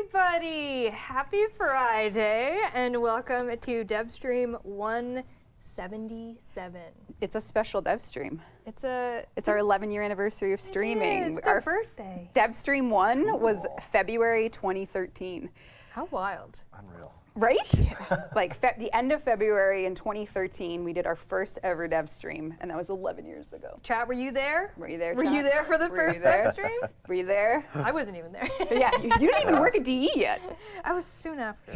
everybody! Happy Friday and welcome to Devstream 177. It's a special Devstream. It's our 11-year anniversary of streaming. It's our birthday. Devstream 1 was February 2013. How wild. Unreal. Right? Like the end of February in 2013, we did our first ever Devstream, and that was 11 years ago. Chat, were you there? Were you there, Were Chat? you there for the first Devstream? Were you there? I wasn't even there. Yeah, you didn't even work at DE yet. I was soon after.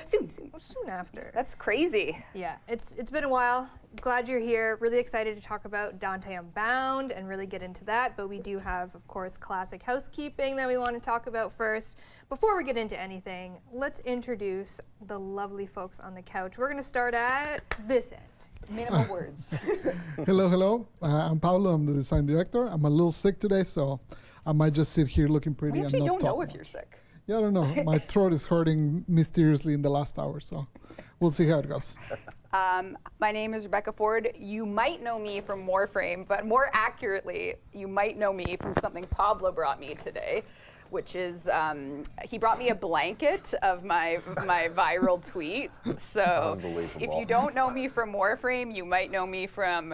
Soon. Soon after. That's crazy. Yeah, it's been a while. Glad you're here. Really excited to talk about Dante Unbound and really get into that. But we do have, of course, classic housekeeping that we want to talk about first. Before we get into anything, let's introduce the lovely folks on the couch. We're going to start at this end. Minimal words. Hello. I'm Paulo. I'm the design director. I'm a little sick today, so I might just sit here looking pretty We and actually not don't talk know if much. you're sick. Yeah, I don't know. My throat is hurting mysteriously in the last hour, so we'll see how it goes. My name is Rebecca Ford. You might know me from Warframe, but more accurately, you might know me from something Pablo brought me today, which is he brought me a blanket of my viral tweet. So if you don't know me from Warframe, you might know me from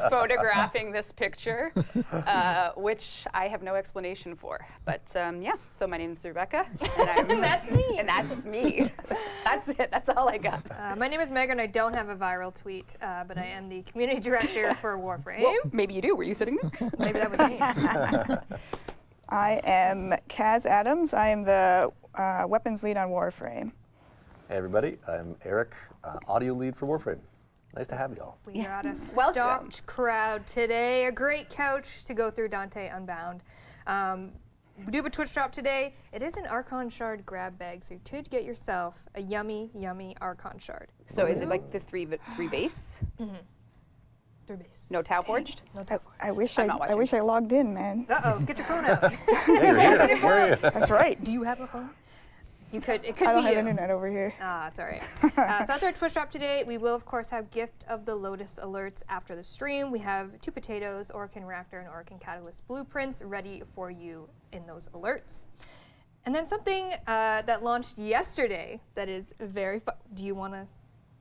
photographing this picture, which I have no explanation for. But yeah, so my name is Rebecca, and That's me. And that's me. That's it. That's all I got. My name is Megan. I don't have a viral tweet, but I am the community director for Warframe. Well, maybe you do. Were you sitting there? Maybe that was me. I am Kaz Adams. I am the weapons lead on Warframe. Hey everybody, I'm Eric, audio lead for Warframe. Nice to have you all. We are at a Welcome. stocked crowd today. A great couch to go through Dante Unbound. We do have a Twitch drop today. It is an Archon Shard grab bag, so you could get yourself a yummy, yummy Archon Shard. So is it like the three base? Through base. No Tau Forged? No tough. I wish I'm not I wish I logged in, man. Uh-oh, get your phone out. Hey, you're here. Where are you? That's right. Do you have a phone? You could. It could I don't be have you. internet over here. Ah, it's all right. So that's our Twitch drop today. We will, of course, have Gift of the Lotus alerts after the stream. We have 2 potatoes, Orokin Reactor, and Orokin Catalyst blueprints ready for you in those alerts. And then something that launched yesterday that is very fun. Do you want to?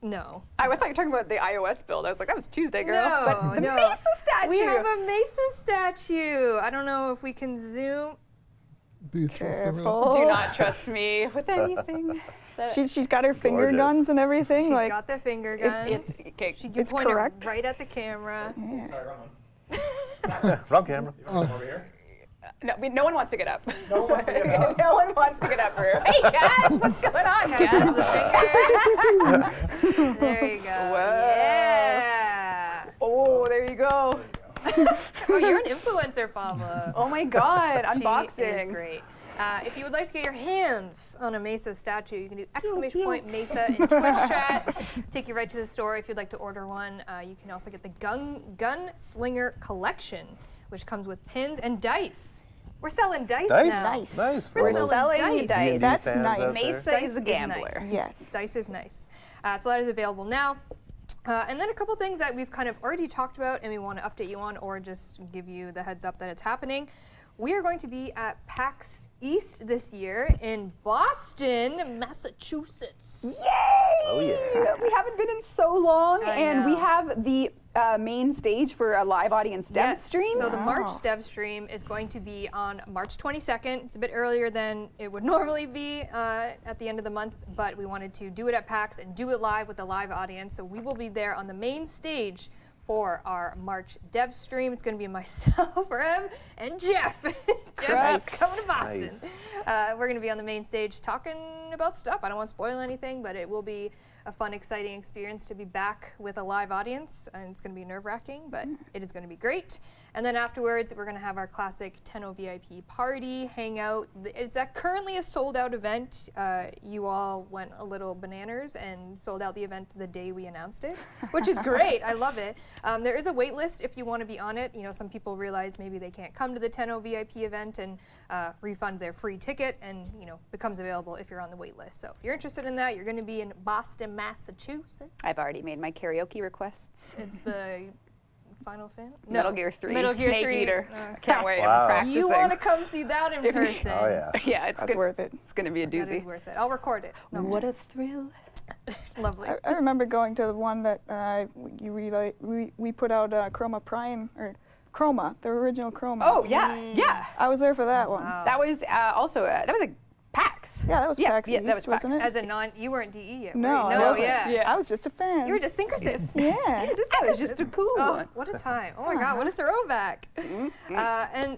No. I thought you were talking about the iOS build. I was like, that was Tuesday, girl. No, But the no. Mesa statue. We have a Mesa statue. I don't know if we can zoom. Do you trust me? Careful. Do not trust me with anything. She's got her finger Gorgeous. guns and everything. She's like got the finger guns. It's okay. She can It's point correct. it right at the camera. Wrong camera. No one wants to get up. No one wants to get up. No one wants to get up for her. Hey, Kaz, what's going on, Kaz has Kaz? the fingers. There you go. Whoa. Yeah. Oh, there you go. Oh, you're an influencer, Pablo. Oh my God, unboxing. She is great. If you would like to get your hands on a Mesa statue, you can do ! Mesa in Twitch chat. Take you right to the store if you'd like to order one. You can also get the Gunslinger collection, which comes with pins and dice. We're selling dice now. Nice. Nice. For We're all those selling selling dice. dice. That's fans nice. out there. Mesa Dice is a is gambler. nice. Yes. Dice is nice. So that is available now. And then a couple things that we've kind of already talked about and we want to update you on or just give you the heads up that it's happening. We are going to be at PAX East this year in Boston, Massachusetts. Oh yeah. We haven't been in so long, I and we know. have the main stage for a live audience dev stream. So the March Wow. dev stream is going to be on March 22nd. It's a bit earlier than it would normally be at the end of the month, but we wanted to do it at PAX and do it live with a live audience. So we will be there on the main stage for our March dev stream. It's going to be myself, Rev, and Jeff. Jeff's Nice. coming to Boston. Nice. We're going to be on the main stage talking about stuff. I don't want to spoil anything, but it will be a fun, exciting experience to be back with a live audience, and it's going to be nerve-wracking, but it is going to be great. And then afterwards, we're going to have our classic 10-0 VIP party, hang out. It's currently a sold-out event. You all went a little bananas and sold out the event the day we announced it, which is great. I love it. There is a wait list if you want to be on it. You know, some people realize maybe they can't come to the 10-0 VIP event and refund their free ticket, and you know, becomes available if you're on the wait list. So if you're interested in that, you're going to be in Boston, Massachusetts. I've already made my karaoke requests. It's the Final Fantasy? Metal Gear 3. Metal Gear Snake 3. Eater. Oh. Can't wait. Wow. I'm practicing. You want to come see that in person? Oh yeah. Yeah, it's That's worth it. It's going to be a That is doozy. worth it. I'll record it. No, What a thrill. lovely. I remember going to the one that we put out Chroma Prime, or Chroma, the original Chroma. Oh, yeah, yeah. I was there for that one. Wow. That was also, that was a PAX. Yeah, that was Yeah, PAX yeah, East, that was PAX. wasn't it? As a you weren't DE yet. No, were I you? wasn't. Yeah. Yeah. I was just a fan. You were just synchrosis. Yeah. I was just a cool Oh, one. what a time. Oh my God, what a throwback. And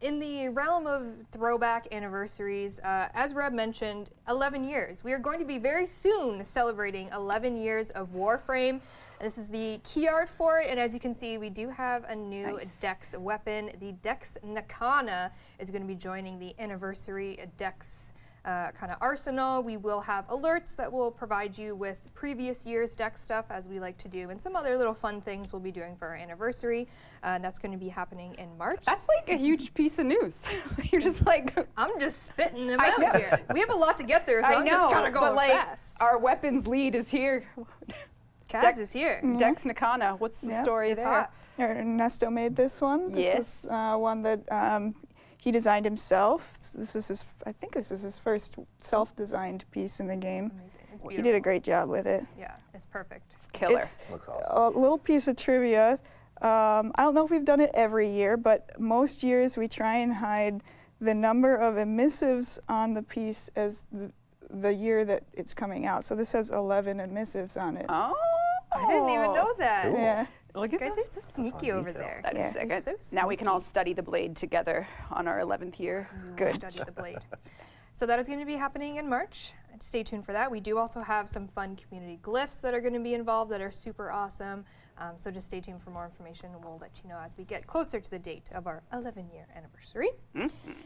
in the realm of throwback anniversaries, as Reb mentioned, 11 years. We are going to be very soon celebrating 11 years of Warframe. This is the key art for it, and as you can see, we do have a new Nice. Dex weapon. The Dex Nakana is going to be joining the anniversary Dex kind of arsenal. We will have alerts that will provide you with previous year's Dex stuff, as we like to do, and some other little fun things we'll be doing for our anniversary. And that's going to be happening in March. That's like a huge piece of news. You're just like, I'm just spitting them I out know. here. We have a lot to get there, so I I'm know, just kind of going but like, fast. our weapons lead is here. Kaz is here. Dex Nakana, what's the Yeah, story it's there? hot. Ernesto made this one. This Yes. is one that he designed himself. This is I think this is his first self-designed piece in the game. Amazing. It's He beautiful. did a great job with it. Yeah, it's perfect. Killer. It's Looks awesome. a little piece of trivia. I don't know if we've done it every year, but most years we try and hide the number of emissives on the piece as the year that it's coming out. So this has 11 emissives on it. Oh. I didn't even know that. Cool. Yeah. Look You at guys that. are so sneaky over detail. there. That is Yeah. sick. You're so Now we can all study the blade together on our 11th year. Good. Study the blade. So that is going to be happening in March. Stay tuned for that. We do also have some fun community glyphs that are going to be involved that are super awesome. So just stay tuned for more information, and we'll let you know as we get closer to the date of our 11-year anniversary.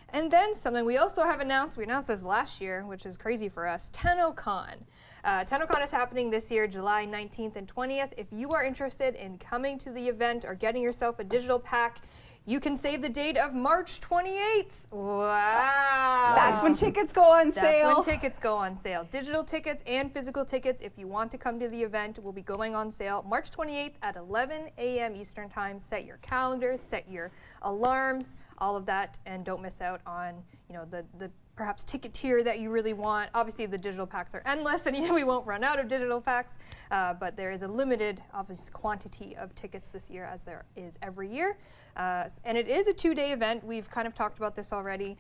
And then something we also have announced, we announced this last year, which is crazy for us, TennoCon. TennoCon is happening this year, July 19th and 20th. If you are interested in coming to the event or getting yourself a digital pack, you can save the date of March 28th. Wow. That's when tickets go on sale. That's when tickets go on sale. Digital tickets and physical tickets, if you want to come to the event, will be going on sale March 28th at 11 a.m. Eastern Time. Set your calendars, set your alarms, all of that, and don't miss out on, you know, the perhaps ticket tier that you really want. Obviously, the digital packs are endless, and we won't run out of digital packs, but there is a limited, obvious quantity of tickets this year, as there is every year. And it is a 2-day event. We've kind of talked about this already.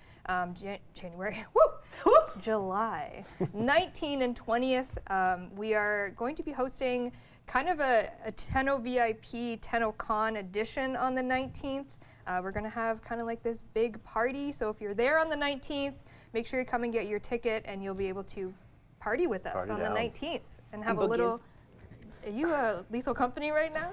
January, July 19th and 20th, we are going to be hosting kind of a Tenno VIP TennoCon edition on the 19th. We're going to have kind of like this big party. So if you're there on the 19th, make sure you come and get your ticket, and you'll be able to party with us Party on down. the 19th and have a boogie. little. Are you a Lethal Company right now?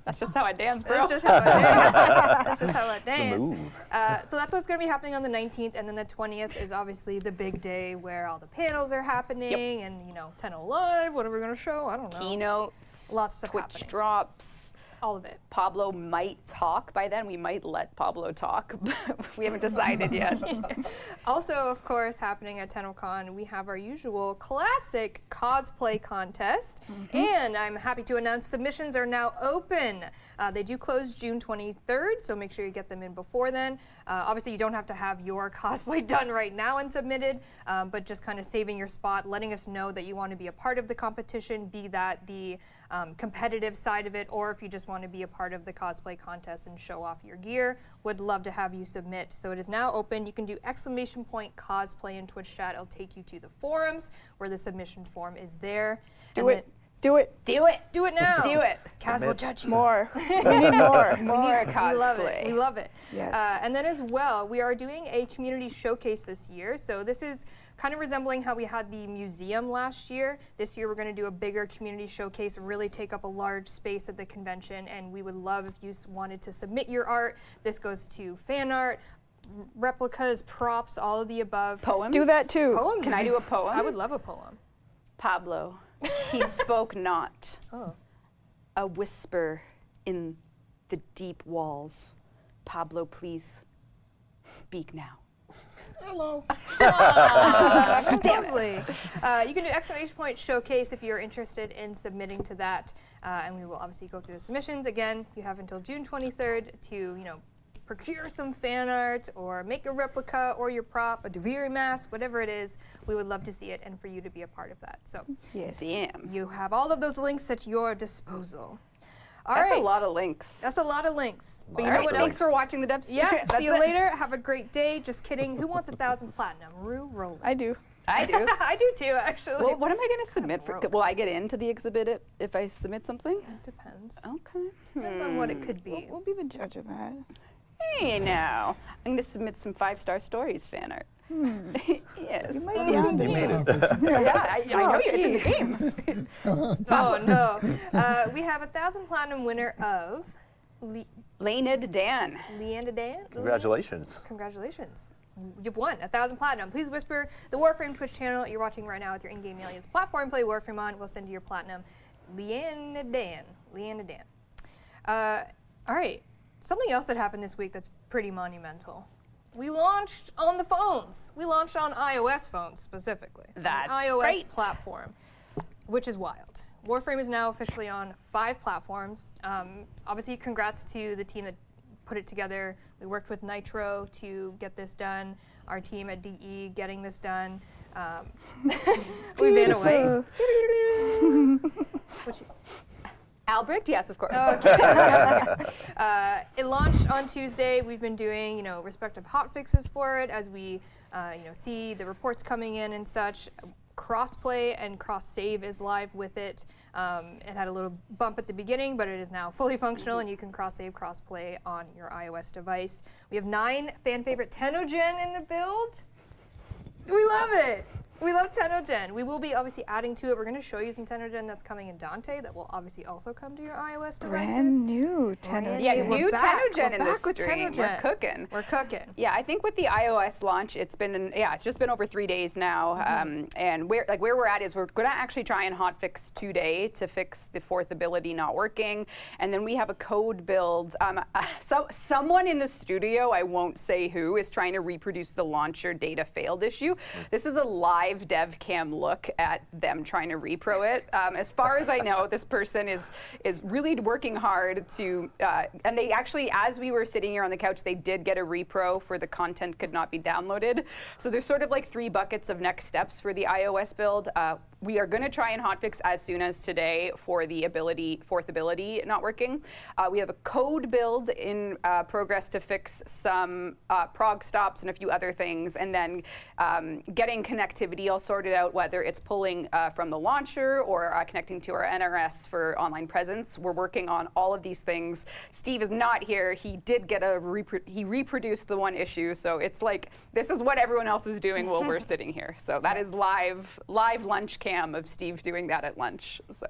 That's just how I dance, bro. That's just how I dance. That's just how I The dance. move. So that's what's going to be happening on the 19th, and then the 20th is obviously the big day where all the panels are happening, and Tenno Live. What are we going to show? I don't know. Keynotes, Lots of stuff Twitch happening. drops. All of it. Pablo might talk by then. We might let Pablo talk, but we haven't decided yet. Also, of course, happening at TennoCon, we have our usual classic cosplay contest, and I'm happy to announce submissions are now open. They do close June 23rd, so make sure you get them in before then. Obviously, you don't have to have your cosplay done right now and submitted, but just kind of saving your spot, letting us know that you want to be a part of the competition, be that the competitive side of it, or if you just want to be a part of the cosplay contest and show off your gear. Would love to have you submit. So it is now open. You can do !cosplay in Twitch chat. It'll take you to the forums where the submission form is there. Do it. Do it. Do it. Do it now. Do it. Kaz will judge you. More. We need more. More We cosplay. love it. We love it. Yes. And then as well, we are doing a community showcase this year. So this is kind of resembling how we had the museum last year. This year we're going to do a bigger community showcase and really take up a large space at the convention. And we would love if you wanted to submit your art. This goes to fan art, replicas, props, all of the above. Poems? Do that too. Poems. Can I do a poem? I would love a poem. Pablo, he spoke not. Oh. A whisper in the deep walls. Pablo, please speak now. Hello. Lovely. You can do exclamation point showcase if you're interested in submitting to that, and we will obviously go through the submissions. Again, you have until June 23rd to, procure some fan art or make a replica or your prop, a Devstream mask, whatever it is. We would love to see it and for you to be a part of that. So, Yes. Damn. you have all of those links at your disposal. All That's right. a lot of links. That's a lot of links. But you All know right, what thanks else? for watching the Devstream. Yeah, That's see you it. later. Have a great day. Just kidding. Who wants 1,000 platinum? Rue Roland. I do. I do. I do too, actually. Well, what am I going to submit for? roll. Will I get into the exhibit if I submit something? It depends. Okay. Depends on what it could be. We'll be the judge of that. Hey now, I'm going to submit some 5-star stories fan art. Yes. You might be on You made this. it. Yeah, I know you. It's in the gee. game. Oh no. We have 1,000 platinum winner of Lained Dan. Leanda Dan. Congratulations. Congratulations. You've won 1,000 platinum. Please whisper the Warframe Twitch channel you're watching right now with your in-game aliens platform. Play Warframe on. We'll send you your platinum. Leanda Dan. Leanda Dan. All right. Something else that happened this week that's pretty monumental. We launched on the phones. We launched on iOS phones specifically. That's the iOS right. platform, which is wild. Warframe is now officially on 5 platforms. Obviously, congrats to the team that put it together. We worked with Nitro to get this done. Our team at DE getting this done. We ran away. Which, Albrecht? Yes, of course. okay. It launched on Tuesday. We've been doing, respective hotfixes for it as we, see the reports coming in and such. Crossplay and cross-save is live with it. It had a little bump at the beginning, but it is now fully functional, and you can cross-save, cross-play on your iOS device. We have 9 fan-favorite Tenogen in the build. We love it. We love Tenogen. We will be obviously adding to it. We're going to show you some Tenogen that's coming in Dante that will obviously also come to your iOS devices. Brand new Brand Tenogen. Yeah, We're new back. Tenogen We're in the back with stream. We're Tenogen. cooking. We're cooking. Yeah, I think with the iOS launch, it's just been over 3 days now. And where we're at is we're going to actually try and hotfix today to fix the 4th ability not working, and then we have a code build. Someone in the studio, I won't say who, is trying to reproduce the launcher data failed issue. This is a live dev cam look at them trying to repro it. As far as I know, this person is really working hard to, and they actually, as we were sitting here on the couch, they did get a repro for the content could not be downloaded. So there's sort of like 3 buckets of next steps for the iOS build. We are going to try and hotfix as soon as today for the 4th ability not working. We have a code build in progress to fix some prog stops and a few other things, and then getting connectivity all sorted out, whether it's pulling from the launcher or connecting to our NRS for online presence. We're working on all of these things. Steve is not here. He did get he reproduced the one issue, so it's like this is what everyone else is doing while we're sitting here. So that is live lunch cam of Steve doing that at lunch. So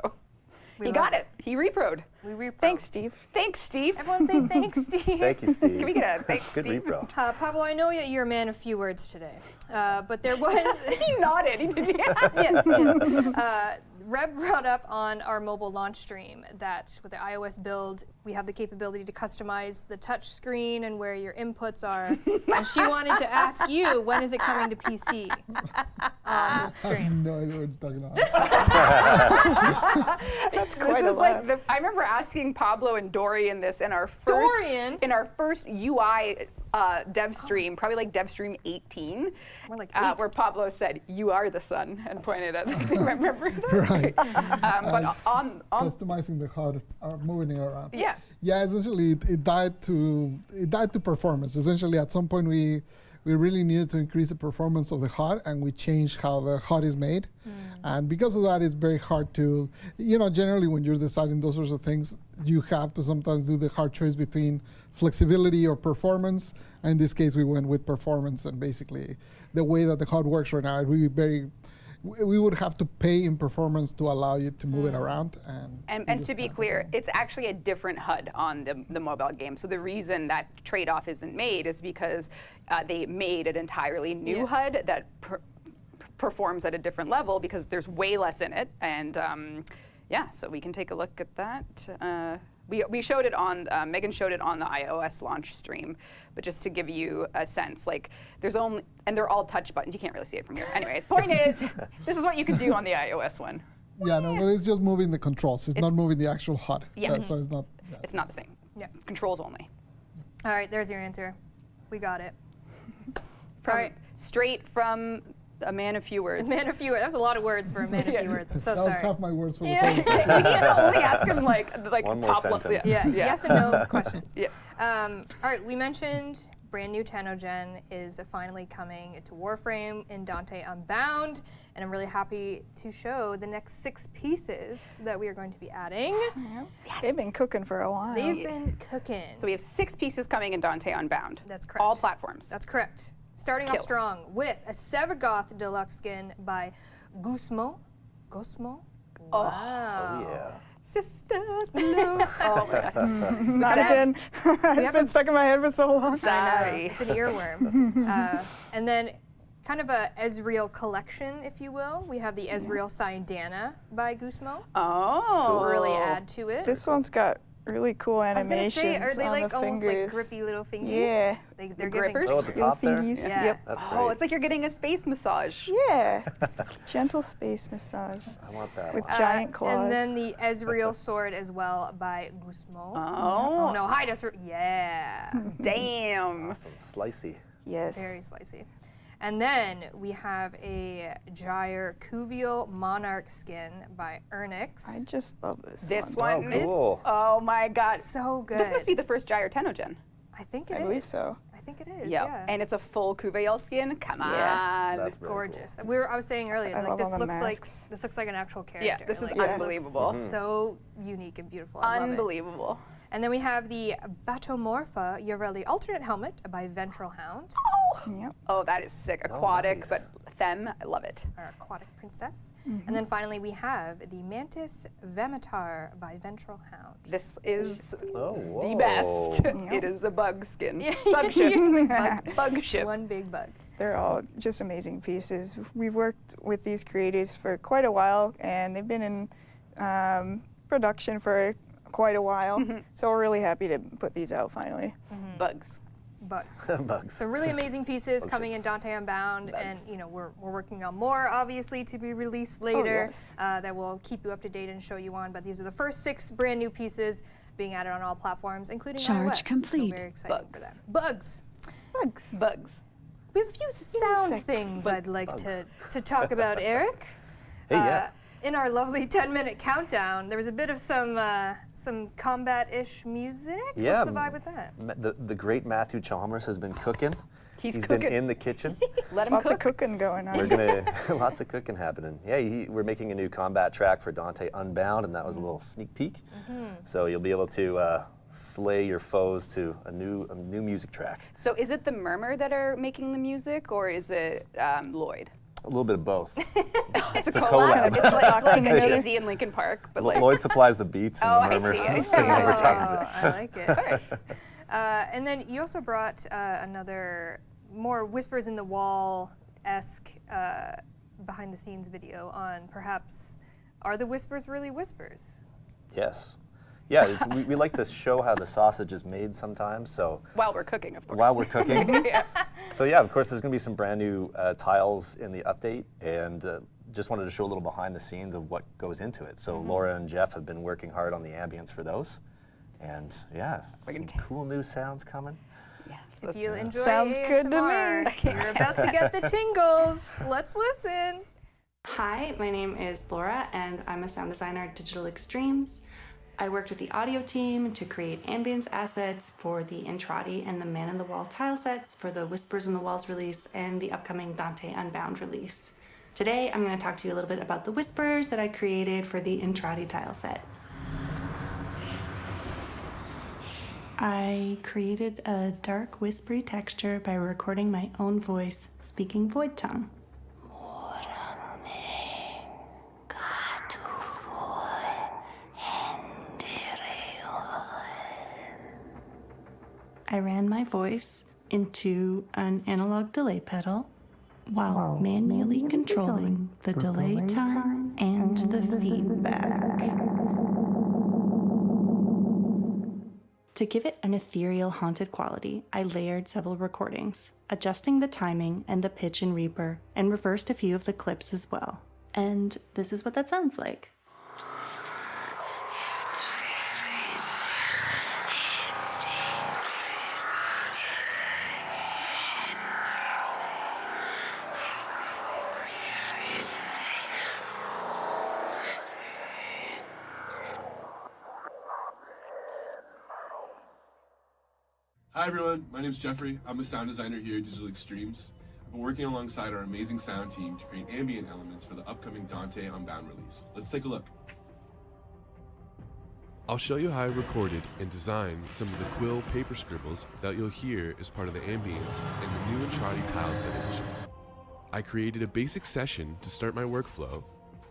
he got it. He repro'd. We repro. Thanks, Steve. Thanks, Steve. Everyone say thanks, Steve. Thank you, Steve. Can we get a thanks, Good Steve? repro. Pablo, I know you're a man of few words today, but there was... He nodded. He did. yes. Reb brought up on our mobile launch stream that with the iOS build, we have the capability to customize the touch screen and where your inputs are. And she wanted to ask you, when is it coming to PC on the stream? No idea what you're talking about. That's This quite a is lot. like I remember asking Pablo and Dorian this in our first UI dev stream, probably like Devstream 18, We're like 8. where Pablo said, "You are the sun," and pointed at. Remember? Right. But on Customizing the HUD, moving it around. Yeah. Yeah, essentially it died to performance. Essentially, at some point we really needed to increase the performance of the HUD, and we changed how the HUD is made. And because of that, it's very hard to, generally when you're deciding those sorts of things, you have to sometimes do the hard choice between flexibility or performance. And in this case, we went with performance, and basically the way that the HUD works right now, we would have to pay in performance to allow you to move it around. And to be clear, it's actually a different HUD on the mobile game. So the reason that trade-off isn't made is because they made an entirely new HUD that performs at a different level because there's way less in it. And so we can take a look at that. We showed it on, Megan showed it on the iOS launch stream, but just to give you a sense, like there's only, and they're all touch buttons. You can't really see it from here. Anyway, the point is, this is what you can do on the iOS one. Yeah, no, but it's just moving the controls. It's not moving the actual HUD. Yeah. So it's not. Yeah. It's not the same. Yeah. Controls only. All right, there's your answer. We got it. From, All right. Straight from a man of few words. Man of few words. That was a lot of words for a man of few words. I'm so That sorry. was half my words for Yeah. the We need to only ask him like One more top level. sentence. Yeah. Yes and no questions. Yeah. All right, we mentioned brand new Tanogen is finally coming to Warframe in Dante Unbound, and I'm really happy to show the next 6 pieces that we are going to be adding. They've been cooking for a while. They've been cooking. So we have 6 pieces coming in Dante Unbound. That's correct. All platforms. That's correct. Starting off Killer. strong with a Sevagoth deluxe skin by Gusmo. Gosmo? Wow. Oh, yeah. Sisters below. Oh my God. Not again. It's been stuck in my head for so long. I know, Sorry. it's an earworm. And then kind of a Ezreal collection, if you will. We have the Ezreal Cydana by Gusmo. Oh. Really add to it. This one's got really cool I was gonna animations say, are they on like the almost fingers. like grippy little fingers? Yeah. They're grippers? giving. Oh, at the Little top there? fingies. Yeah. Yep. That's Oh, great. it's like you're getting a space massage. Yeah. Gentle space massage I want that with one. giant claws. And then the Ezreal sword as well by Gusmo. Oh. No, hide us. Yeah. Damn. Awesome. Slicey. yes. Very slicey. And then we have a Gyre Cuvial Monarch skin by Ernix. I just love this This one. one. Oh, cool. It's, oh my God. So good. This must be the first Gyre Tenogen. I think it is. I believe so. I think it is. Yeah. Yeah. And it's a full Cuvial skin. Come on. That's very gorgeous. cool. I was saying earlier, I like love this all the looks like an actual character. Yeah, this is Like, it looks unbelievable. So unique and beautiful. I love it. Unbelievable. And then we have the Batomorpha Yoreli alternate helmet by Ventral Hound, Yep. Oh, that is sick. Aquatic, nice. but femme. I love it. our aquatic princess. And then finally we have the Mantis Vemitar by Ventral Hound. This is Oh, the whoa. best. Yep. It is a bug skin. Yeah. Bug ship. Bug ship. One big bug. They're all just amazing pieces. We've worked with these creators for quite a while, and they've been in production for quite a while. So we're really happy to put these out finally. Bugs. Bugs. Bugs. Some really amazing pieces Bug coming in ships. Dante Unbound, and Bugs. you know we're working on more, obviously, to be released later. yes. That will keep you up to date and show you on. But these are the first 6 brand new pieces being added on all platforms, including Charge iOS. complete. So very excited for Bugs. that. Bugs. Bugs. Bugs. We have a few sound Insects. things I'd like to talk about, Eric. Hey, yeah. In our lovely 10-minute countdown, there was a bit of some combat-ish music. Yeah. What's the vibe with that? The great Matthew Chalmers has been cooking. He's been cooking. in the kitchen. Let him Lots cook. of cooking going We're on. gonna lots of cooking happening. Yeah, we're making a new combat track for Dante Unbound, and that was a little sneak peek. So you'll be able to slay your foes to a new music track. So is it the Murmur that are making the music, or is it Lloyd? A little bit of both. It's a collab. It's like Boxing Jay-Z and Linkin Park, but like Lloyd supplies the beats, and Oh, the I Murmurs see, I singing over top of Oh, it. I like it. And then you also brought another more Whispers in the Wall-esque behind-the-scenes video on perhaps, are the whispers really whispers? Yes. Yeah, we like to show how the sausage is made sometimes. So while we're cooking, of course. while we're cooking. Yeah. So yeah, of course, there's going to be some brand new tiles in the update, and just wanted to show a little behind the scenes of what goes into it. So Laura and Jeff have been working hard on the ambience for those, and yeah, some cool new sounds coming. If you enjoy Sounds good to ASMR, you're about to get the tingles. Let's listen. Hi, my name is Laura, and I'm a sound designer at Digital Extremes. I worked with the audio team to create ambience assets for the Entrati and the Man in the Wall tile sets for the Whispers in the Walls release and the upcoming Dante Unbound release. Today, I'm going to talk to you a little bit about the whispers that I created for the Entrati tile set. I created a dark, whispery texture by recording my own voice, speaking void tongue. I ran my voice into an analog delay pedal while manually controlling the delay time and the feedback. To give it an ethereal, haunted quality, I layered several recordings, adjusting the timing and the pitch in Reaper, and reversed a few of the clips as well. And this is what that sounds like. Hi everyone, my name is Jeffrey. I'm a sound designer here at Digital Extremes. I've been working alongside our amazing sound team to create ambient elements for the upcoming Dante Unbound release. Let's take a look. I'll show you how I recorded and designed some of the quill paper scribbles that you'll hear as part of the ambience and the new Entrati tile set editions. I created a basic session to start my workflow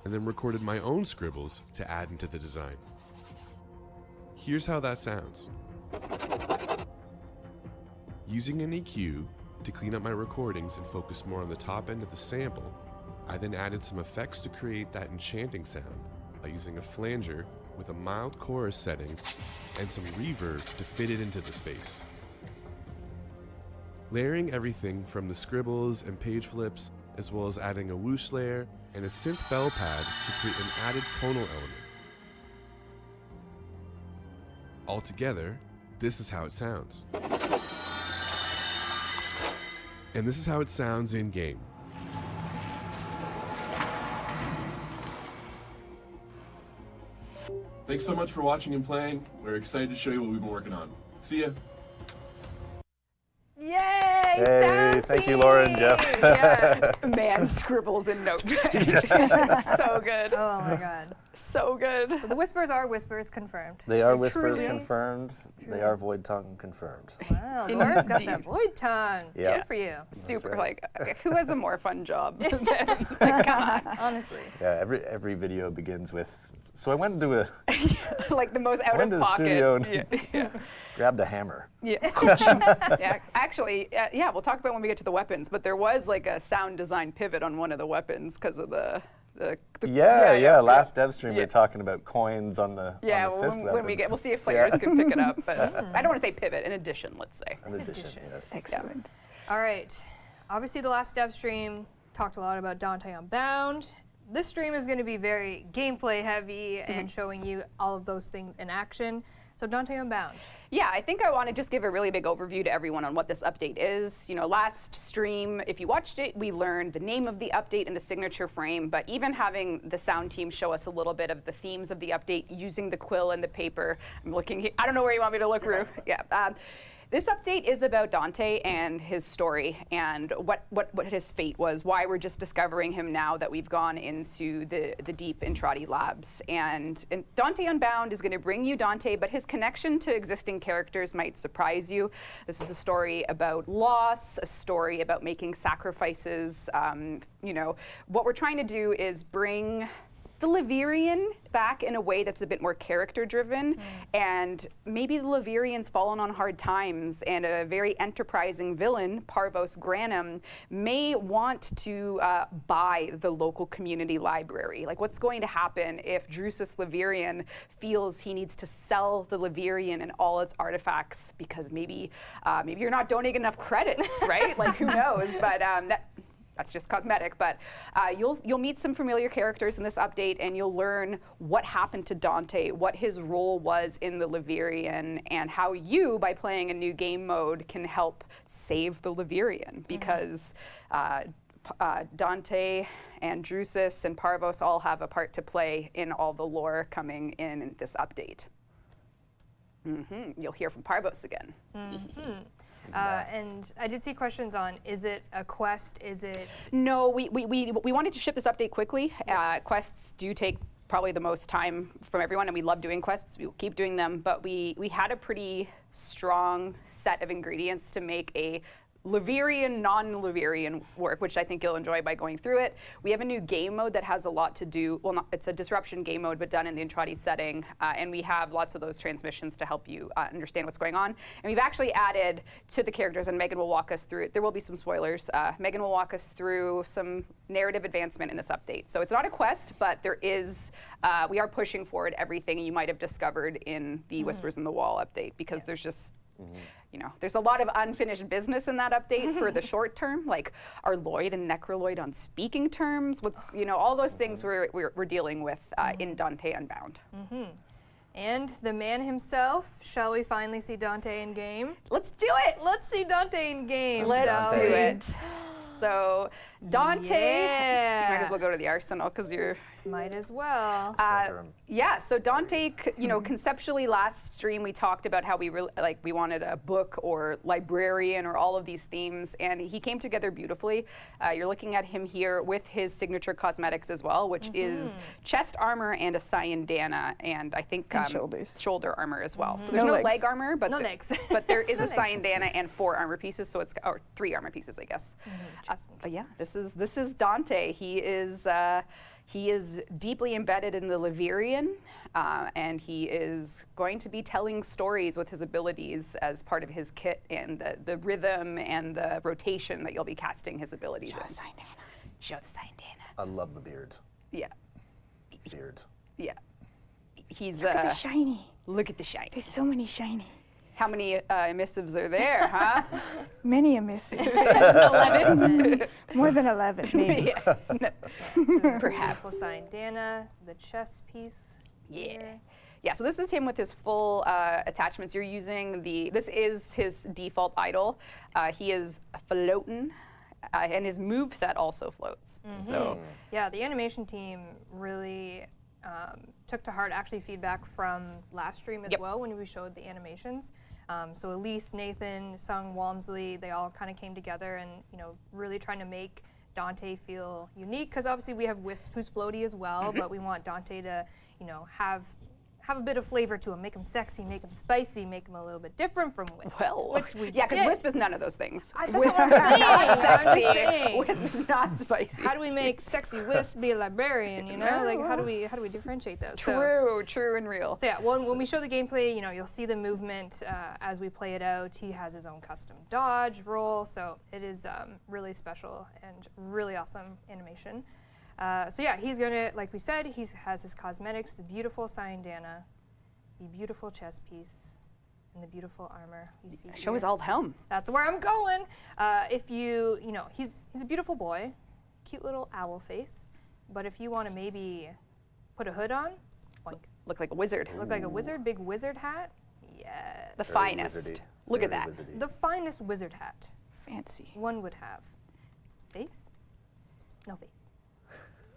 and then recorded my own scribbles to add into the design. Here's how that sounds. Using an EQ to clean up my recordings and focus more on the top end of the sample, I then added some effects to create that enchanting sound by using a flanger with a mild chorus setting and some reverb to fit it into the space. Layering everything from the scribbles and page flips, as well as adding a whoosh layer and a synth bell pad to create an added tonal element. Altogether, this is how it sounds. And this is how it sounds in-game. Thanks so much for watching and playing. We're excited to show you what we've been working on. See ya! Yay! Hey, sound thank you, team! Laura and Jeff. Yeah. Man scribbles in notes. So good. Oh my god. So good. So the whispers are whispers confirmed. They are They're whispers truly- confirmed. They are void tongue confirmed. Wow, Laura's got Indeed. that void tongue. Yeah. Good for you. Super, right. like, who has a more fun job than, like, come on. Honestly. Yeah, every video begins with, so I went into a, Like the most out went of to the pocket. studio and Yeah. grabbed a hammer. Yeah. Yeah. Actually, yeah, we'll talk about when we get to the weapons, but there was like a sound design pivot on one of the weapons because of the Yeah, last Devstream we Yeah. were talking about coins on the Yeah, on the fist when we weapons. get, we'll see if players can pick it up. But I don't want to say pivot. In addition, let's say. An addition, Addition. yes. Excellent. All right. Obviously, the last dev stream talked a lot about Dante Unbound. This stream is going to be very gameplay heavy and showing you all of those things in action. So Dante Unbound. Yeah, I think I want to just give a really big overview to everyone on what this update is. You know, last stream, if you watched it, we learned the name of the update and the signature frame, but even having the sound team show us a little bit of the themes of the update using the quill and the paper. I'm looking here. I don't know where you want me to look, Rue. Yeah. This update is about Dante and his story and what his fate was, why we're just discovering him now that we've gone into the deep Entrati labs. And Dante Unbound is going to bring you Dante, but his connection to existing characters might surprise you. This is a story about loss, a story about making sacrifices. You know, what we're trying to do is bring the Levirian back in a way that's a bit more character-driven, and maybe the Levirian's fallen on hard times, and a very enterprising villain, Parvos Granum, may want to buy the local community library. Like, what's going to happen if Drusus Levirian feels he needs to sell the Levirian and all its artifacts because maybe you're not donating enough credits, right? Like, who knows? But that's just cosmetic, but you'll meet some familiar characters in this update, and you'll learn what happened to Dante, what his role was in the Levirian, and how you, by playing a new game mode, can help save the Levirian. Because Dante and Drusus and Parvos all have a part to play in all the lore coming in this update. You'll hear from Parvos again. And I did see questions on, is it a quest? Is it? No, we wanted to ship this update quickly. Quests do take probably the most time from everyone, and we love doing quests. We will keep doing them, but we had a pretty strong set of ingredients to make a Levirian, non-Levirian work, which I think you'll enjoy by going through it. We have a new game mode that has a lot to do, well, it's a disruption game mode, but done in the Entrati setting. And we have lots of those transmissions to help you understand what's going on. And we've actually added to the characters, and Megan will walk us through it. There will be some spoilers. Megan will walk us through some narrative advancement in this update. So it's not a quest, but there is, we are pushing forward everything you might have discovered in the Whispers in the Wall update, because there's just, you know, there's a lot of unfinished business in that update for the short term, like are Lloyd and Necroloid on speaking terms? What's, you know, all those things we're dealing with in Dante Unbound. And the man himself, shall we finally see Dante in game? Let's do it. Let's see Dante in game. Let's do it. So Dante, Yeah. you might as well go to the arsenal because you're. Might as well. Yeah, so Dante, you know, conceptually last stream we talked about how we wanted a book or librarian or all of these themes, and he came together beautifully. You're looking at him here with his signature cosmetics as well, which is chest armor and a Cyandana, and I think shoulder armor as well. So there's no leg armor, but no legs. But there is a Cyandana and 4 armor pieces, so it's or 3 armor pieces, I guess. But yeah, this is Dante. He is deeply embedded in the Levirian, and he is going to be telling stories with his abilities as part of his kit, and the rhythm and the rotation that you'll be casting his abilities in. Show the Cyandana. I love the beard. Yeah. Beard. Yeah. He's Look at the shiny. Look at the shiny. There's so many shiny. How many emissives are there, huh? Many emissives. 11. More than 11, maybe. Perhaps. Beautiful Cyandana, the chess piece. Yeah. Yeah, so this is him with his full attachments. You're using this is his default idol. He is floating, and his move set also floats. So yeah, the animation team really took to heart actually feedback from last stream as well when we showed the animations. So Elise, Nathan, Sung, Walmsley, they all kind of came together and, you know, really trying to make Dante feel unique, because obviously we have Wisp who's floaty as well, but we want Dante to, you know, have a bit of flavor to him, make him sexy, make him spicy, make him a little bit different from Wisp. Well, which we yeah, because did. Wisp is none of those things. That's what I'm saying. I'm just saying. Wisp is not spicy. How do we make sexy Wisp be a librarian? You know, like how do we differentiate those? True and real. So yeah, when we show the gameplay, you know, you'll see the movement as we play it out. He has his own custom dodge roll, so it is really special and really awesome animation. So yeah, he's gonna, like we said, he has his cosmetics, the beautiful Cyandana, the beautiful chess piece, and the beautiful armor you see Show here. his alt helm. That's where I'm going. If you know, he's a beautiful boy, cute little owl face, but if you want to maybe put a hood on, boink. Look like a wizard. Look like a wizard, big wizard hat. Yes. The Very finest. wizardy. Look at Very that. wizardy. The finest wizard hat Fancy. one would have. Face? No face.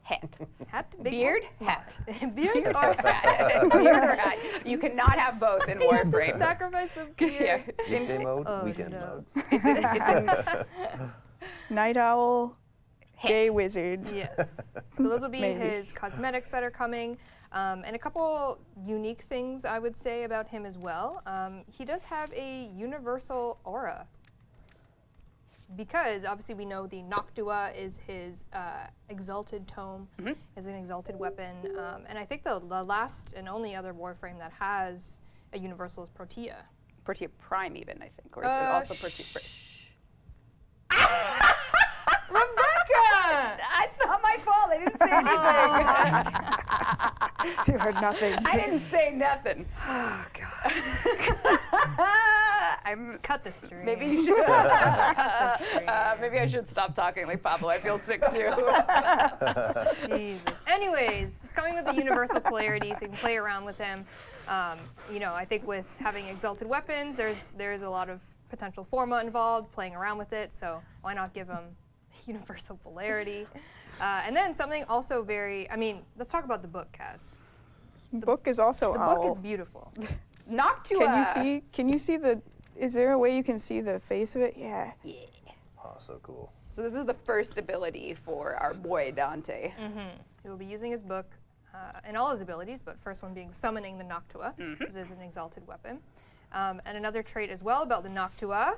Hat. Hat, big Beard, hat, small hat. Beard or hat? Beard or hat. You cannot have both in Warframe. Sacrifice the beard. Weekday mode, Oh, weekend no. mode. Night owl, gay wizard. Yes. So those will be Maybe. his cosmetics that are coming. And a couple unique things I would say about him as well. He does have a universal aura. Because obviously we know the Noctua is his exalted tome, is an exalted weapon. And I think the last and only other Warframe that has a universal is Protea. Protea Prime even, I think. Or is it also Protea? Rebecca! It's not my fault. I didn't say anything. You heard nothing. I didn't say nothing. Oh, God. Cut the stream. Maybe you should. Cut the stream. Maybe I should stop talking like Pablo. I feel sick too. Jesus. Anyways, it's coming with the universal polarity, so you can play around with him. You know, I think with having exalted weapons, there's a lot of potential forma involved, playing around with it, so why not give him universal polarity? And then something also very, I mean, let's talk about the book, Kaz. Book is also The owl. book is beautiful. Noctua. Can you see the, is there a way you can see the face of it? Yeah. Oh, so cool. So this is the first ability for our boy Dante. He will be using his book and all his abilities, but first one being summoning the Noctua. This is an exalted weapon. And another trait as well about the Noctua,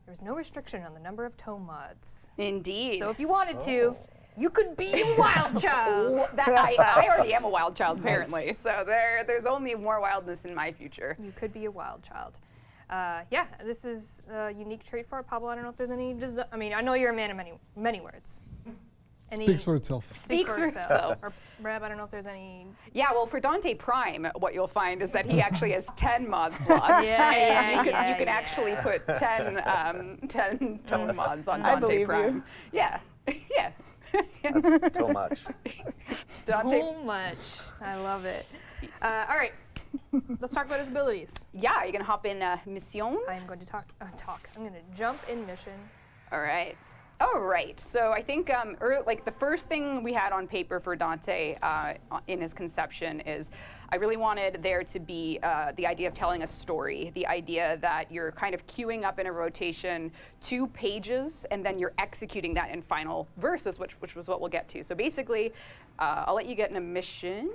there's no restriction on the number of tome mods. Indeed. So if you wanted to, you could be a wild child. I already am a wild child, apparently. So there's only more wildness in my future. You could be a wild child. Yeah, this is a unique trait for it. Pablo, I don't know if there's any, I mean, I know you're a man of many words. Speaks for itself. Speaks for itself. Or Reb, I don't know if there's any. Yeah, well, for Dante Prime, what you'll find is that he actually has 10 mod slots. You can actually put 10 tone mods on I Dante believe Prime. you. Yeah, yeah. That's too much. Dante. So much. I love it. All right, let's talk about his abilities. Yeah, are you gonna hop in mission? I'm going to talk. I'm going to jump in mission. All right. All right. So I think like the first thing we had on paper for Dante in his conception is I really wanted there to be the idea of telling a story, the idea that you're kind of queuing up in a rotation 2 pages and then you're executing that in final verses, which was what we'll get to. So basically, I'll let you get in a mission.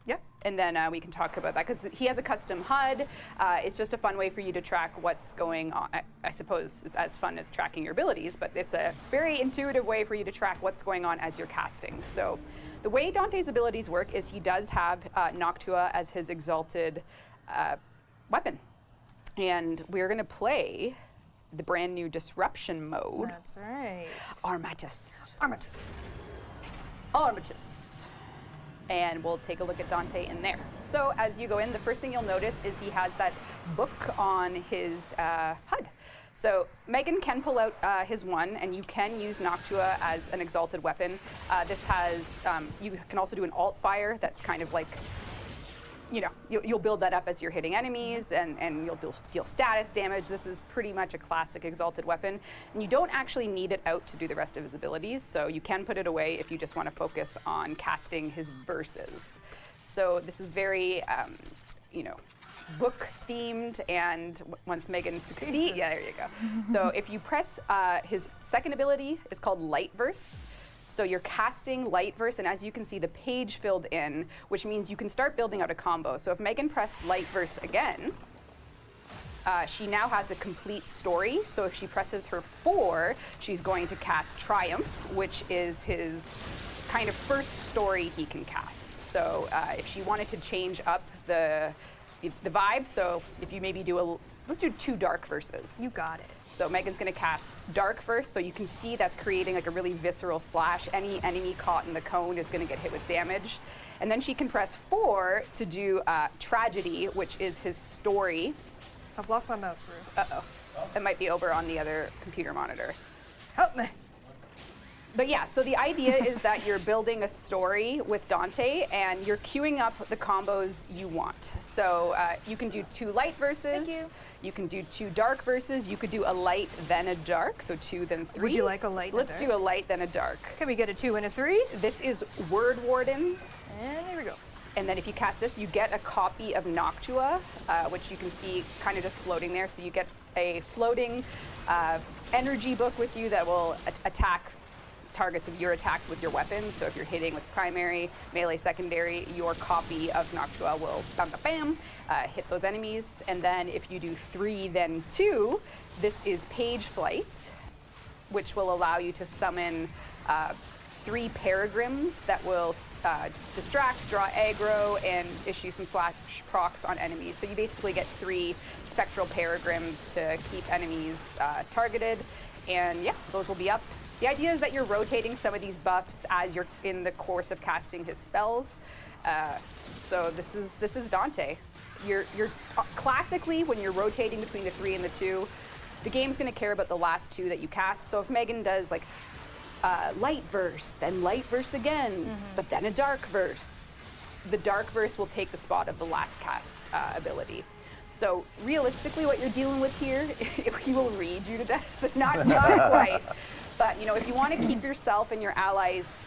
Yeah. And then we can talk about that because he has a custom HUD. It's just a fun way for you to track what's going on. I suppose it's as fun as tracking your abilities, but it's a very intuitive way for you to track what's going on as you're casting. So the way Dante's abilities work is he does have Noctua as his exalted weapon. And we're going to play the brand new Disruption mode. That's right. Armatus. Armatus. Armatus. And we'll take a look at Dante in there. So as you go in, the first thing you'll notice is he has that book on his HUD. So Megan can pull out his one, and you can use Noctua as an exalted weapon. This has, you can also do an alt fire that's kind of like, you know, you'll build that up as you're hitting enemies, and you'll deal status damage. This is pretty much a classic exalted weapon. And you don't actually need it out to do the rest of his abilities, so you can put it away if you just want to focus on casting his verses. So this is very, you know, book themed, and once Megan succeeds, yeah, there you go. So if you press his second ability, it's called Light Verse. So you're casting Light Verse, and as you can see, the page filled in, which means you can start building out a combo. So if Megan pressed Light Verse again, she now has a complete story. So if she presses her 4, she's going to cast Triumph, which is his kind of first story he can cast. So if she wanted to change up the vibe, so if you maybe let's do 2 dark verses. You got it. So Megan's going to cast Dark first, so you can see that's creating like a really visceral slash. Any enemy caught in the cone is going to get hit with damage. And then she can press 4 to do Tragedy, which is his story. I've lost my mouse, Rue. Uh-oh. It might be over on the other computer monitor. Help me. But yeah, so the idea is that you're building a story with Dante, and you're queuing up the combos you want. So you can do 2 light verses. Thank you. You can do 2 dark verses. You could do a light, then a dark, so 2, then 3. Would you like a light and a Let's dark? do a light, then a dark. Can we get a 2 and a 3? This is Word Warden. And there we go. And then if you cast this, you get a copy of Noctua, which you can see kind of just floating there. So you get a floating energy book with you that will attack targets of your attacks with your weapons. So if you're hitting with primary, melee, secondary, your copy of Noctua will bam, bam, bam, hit those enemies. And then if you do 3, then 2, this is Page Flight, which will allow you to summon 3 Peregrines that will distract, draw aggro, and issue some slash procs on enemies. So you basically get 3 spectral Peregrines to keep enemies targeted. And yeah, those will be up. The idea is that you're rotating some of these buffs as you're in the course of casting his spells. So this is Dante. You're classically, when you're rotating between the 3 and the 2, the game's going to care about the last 2 that you cast. So if Megan does like light verse, then light verse again, but then a dark verse, the dark verse will take the spot of the last cast ability. So realistically, what you're dealing with here, he will read you to death, not quite. But you know, if you want to keep yourself and your allies,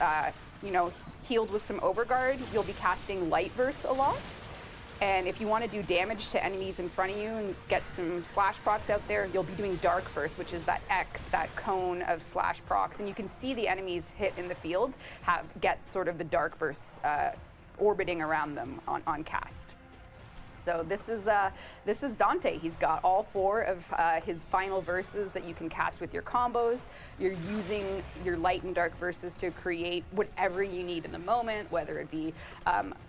you know, healed with some overguard, you'll be casting light verse a lot. And if you want to do damage to enemies in front of you and get some slash procs out there, you'll be doing dark verse, which is that X, that cone of slash procs. And you can see the enemies hit in the field get sort of the dark verse orbiting around them on cast. So this is Dante. He's got all 4 of his final verses that you can cast with your combos. You're using your light and dark verses to create whatever you need in the moment, whether it be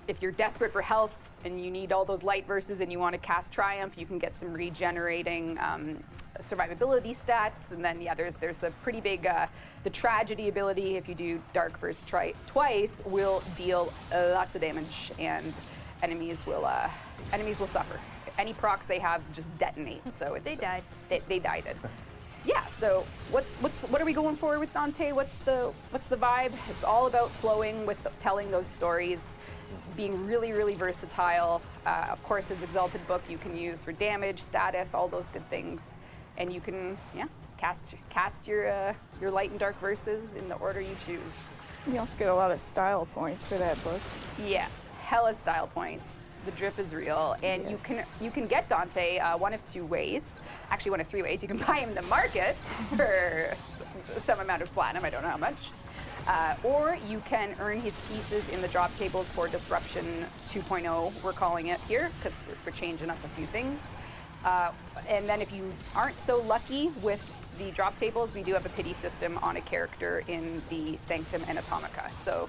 if you're desperate for health and you need all those light verses and you want to cast Triumph, you can get some regenerating survivability stats. And then there's a pretty big the tragedy ability. If you do dark verse twice, will deal lots of damage, and enemies will suffer. Any procs they have just detonate. So it's, They died. They died. Yeah. So what are we going for with Dante? What's the vibe? It's all about flowing with telling those stories, being really, really versatile. Of course, his Exalted Book you can use for damage, status, all those good things, and you can cast your light and dark verses in the order you choose. You also get a lot of style points for that book. Yeah, hella style points. The drip is real, and Yes. you can get Dante one of 2 ways. Actually, one of 3 ways. You can buy him in the market for some amount of platinum. I don't know how much. Or you can earn his pieces in the drop tables for Disruption 2.0, we're calling it here, because we're changing up a few things. And then if you aren't so lucky with the drop tables, we do have a pity system on a character in the Sanctum and Atomica. So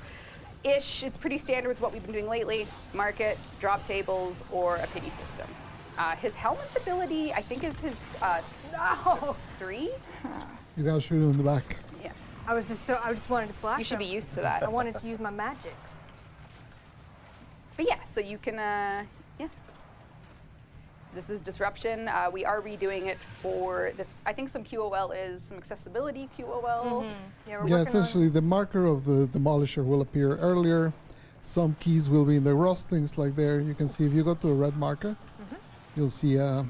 it's pretty standard with what we've been doing lately. Market, drop tables, or a pity system. His helmet's ability, I think, is his 3? You gotta shoot him in the back. Yeah. I just wanted to slash You should be him. used to that. I wanted to use my magics. But yeah, so you can, yeah. This is Disruption. We are redoing it for this. I think some QOL is some accessibility QOL. Yeah, we're Yeah, working essentially the marker of the Demolisher will appear earlier. Some keys will be in the rustings, like there. You can see if you go to a red marker, you'll see a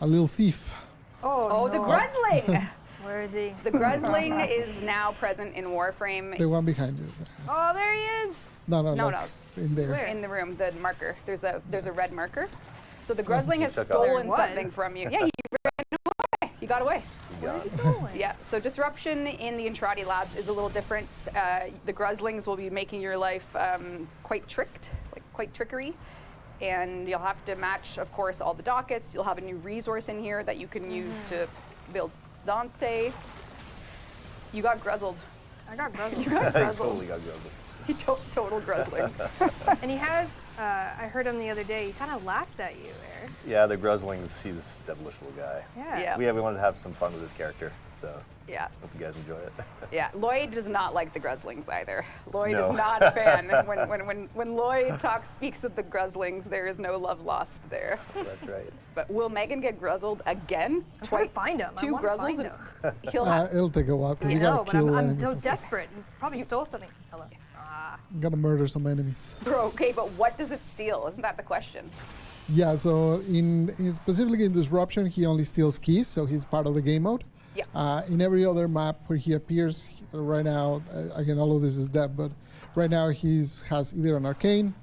little thief. Oh, the no. Gruzling! Where is he? The Gruzling is now present in Warframe. The one behind you. Oh, there he is. No, No, like in there. Where? in the room, the marker. There's a red marker. So the Gruzling has took off. stolen There something was. from you. Yeah, he ran away. He got away. Where is he going? Yeah, so Disruption in the Entrati Labs is a little different. The Gruzlings will be making your life quite trickery. And you'll have to match, of course, all the dockets. You'll have a new resource in here that you can use to build Dante. You got Gruzzled. I got Gruzzle. You got I Gruzzled. totally got grilled. He total Gruzzling. And he has, I heard him the other day, he kind of laughs at you, Eric. Yeah, the Gruzzlings, he's a devilish little guy. Yeah. Yeah. We wanted to have some fun with his character, so Yeah. hope you guys enjoy it. Yeah, Lloyd does not like the Gruzlings either. Lloyd No. is not a fan. When Lloyd speaks of the Gruzlings, there is no love lost there. That's right. But will Megan get Gruzzled again? I'm trying to find him. I 2 wanna Gruzzles find and him. he'll have. It'll take a while because I you know, gotta but kill I'm enemies. so and stuff. desperate. You probably stole something. Hello. You gotta murder some enemies. Bro, okay, but what does it steal? Isn't that the question? Yeah, so in specifically in Disruption, he only steals keys, so he's part of the game mode. Yeah. In every other map where he appears, right now, again, all of this is dev, but right now has either an arcane,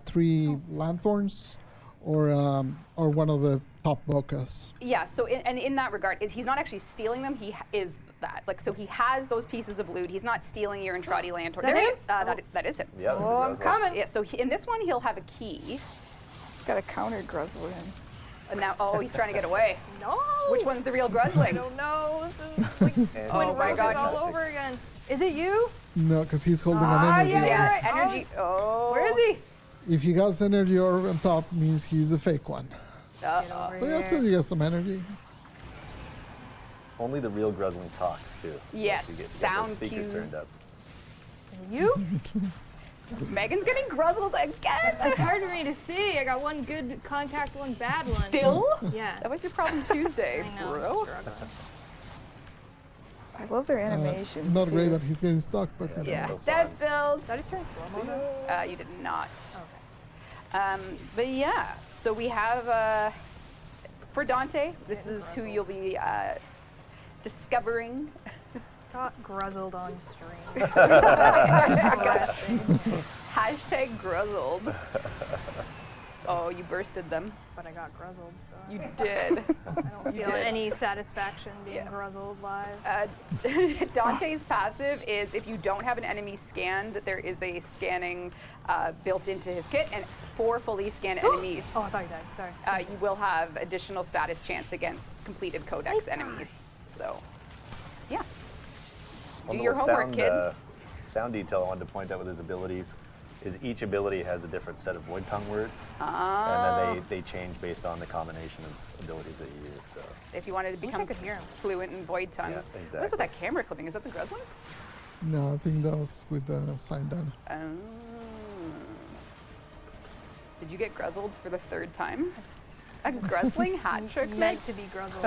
3 lanthorns, or one of the top bocas. Yeah. So in that regard, he's not actually stealing them. He is that. Like, so he has those pieces of loot. He's not stealing your Entrati Lantern. Is that him? That is him. Yeah, that's Oh, a I'm Gruzzle. coming. Yeah. So in this one, he'll have a key. Got a counter Gruzzle in. And now, he's trying to get away. No. Which one's the real I Gruzling? don't know. This is like Twin Oh my Roses God. all over again. Is it you? No, because he's holding Ah, an energy yeah, orb. yeah. Yeah, energy. Oh. Where is he? If he has energy orb on top, means he's the fake one. Get over But yeah, still here. you get some energy. Only the real Gruzzling talks, too. Yes, You get those sound speakers cues. turned up. Is it you? Megan's getting Gruzzled again. It's hard for me to see. I got one good contact, one bad one. Still? Yeah. That was your problem Tuesday, I know. I'm bro. struggling. I love their animations. Not great too. that he's getting stuck, but you know. Yeah. So Dev build. Did I just turn slow mo? You did not. Okay. But yeah, so we have for Dante. This is who you'll be discovering. Got gruzzled on stream. Hashtag Gruzzled. Oh, you bursted them. But I got gruzzled, so You did. I don't feel did. any satisfaction being gruzzled live. Dante's passive is if you don't have an enemy scanned, there is a scanning built into his kit, and 4 fully scanned enemies, Oh, I thought you died. Sorry. you will have additional status chance against completed codex enemies. So, yeah. One Do your little homework, kids. Sound detail I wanted to point out with his abilities is each ability has a different set of void tongue words, and then they change based on the combination of abilities that you use. So If you wanted to become could hear 'em. fluent in void tongue. Yeah, What's exactly. with that camera clipping? Is that the Gruslin? No, I think that was with the sign down. Did you get gruzzled for the 3rd time? I just A gruzzling hat trick? meant to be gruzzled.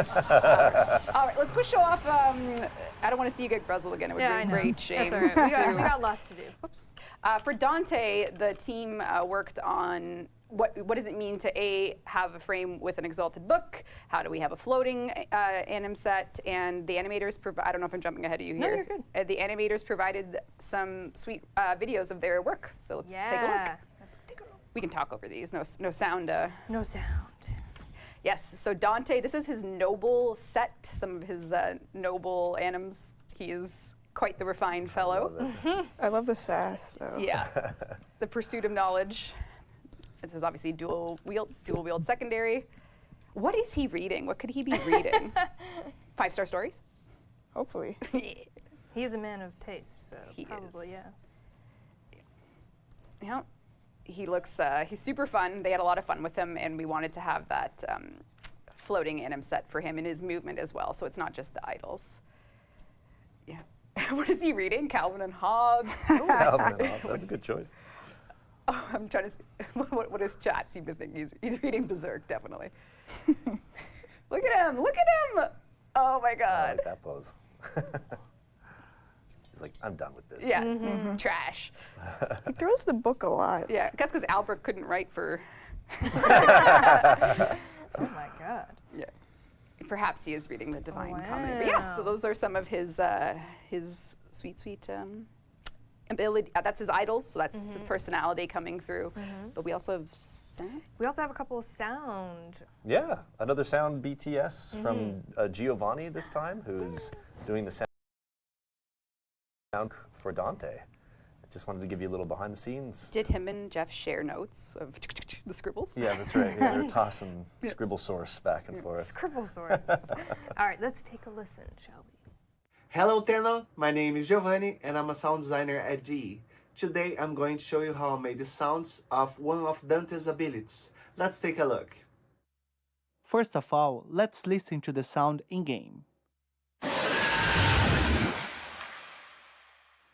All right, let's go show off. I don't want to see you get gruzzled again. It would Yeah, be I a know. great shame. That's all right. We got lots to do. Whoops. For Dante, the team worked on what does it mean to have a frame with an exalted book? How do we have a floating anim set? And the animators I don't know if I'm jumping ahead of you No, here. you're good. The animators provided some sweet videos of their work. So let's take a look. Let's take a look. We can talk over these. No sound. No sound. Yes, so Dante, this is his noble set, some of his noble anims. He is quite the refined fellow. I love the sass, though. Yeah, the pursuit of knowledge. This is obviously dual wield secondary. What is he reading? What could he be reading? 5-star stories? Hopefully. He's a man of taste, so He probably is. yes. Yeah. He looks, he's super fun. They had a lot of fun with him, and we wanted to have that floating anim set for him in his movement as well, so it's not just the idols. Yeah. What is he reading? Calvin and Hobbes? Calvin and Hobbes, that's a good choice. Oh, I'm trying to see what his chat seem to think. He's reading Berserk, definitely. Look at him! Look at him! Oh my I God. like that pose. He's like, I'm done with this. Yeah, trash. He throws the book a lot. Yeah, that's because Albert couldn't write for. Oh my God. Yeah. Perhaps he is reading the Divine Wow. Comedy. But yeah, so those are some of his sweet ability. That's his idols, so that's his personality coming through. But we also have sound. We also have a couple of sound. Yeah, another sound BTS from Giovanni this time, who's doing the sound for Dante. I just wanted to give you a little behind the scenes. Did him and Jeff share notes of the scribbles? Yeah, that's right. Yeah, they're tossing scribble source back and forth. Scribble source. All right, let's take a listen, shall we? Hello Tenno, my name is Giovanni and I'm a sound designer at GE. Today I'm going to show you how I made the sounds of one of Dante's abilities. Let's take a look. First of all, let's listen to the sound in-game.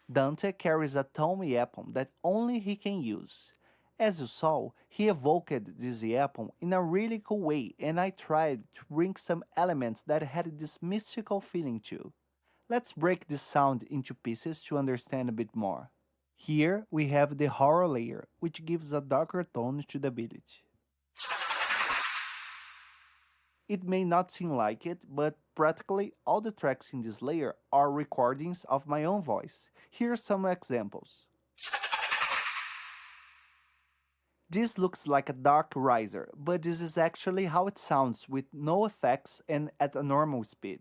Dante carries a tone weapon that only he can use. As you saw, he evoked this weapon in a really cool way, and I tried to bring some elements that had this mystical feeling too. Let's break this sound into pieces to understand a bit more. Here we have the horror layer, which gives a darker tone to the ability. It may not seem like it, but practically all the tracks in this layer are recordings of my own voice. Here are some examples. This looks like a dark riser, but this is actually how it sounds with no effects and at a normal speed.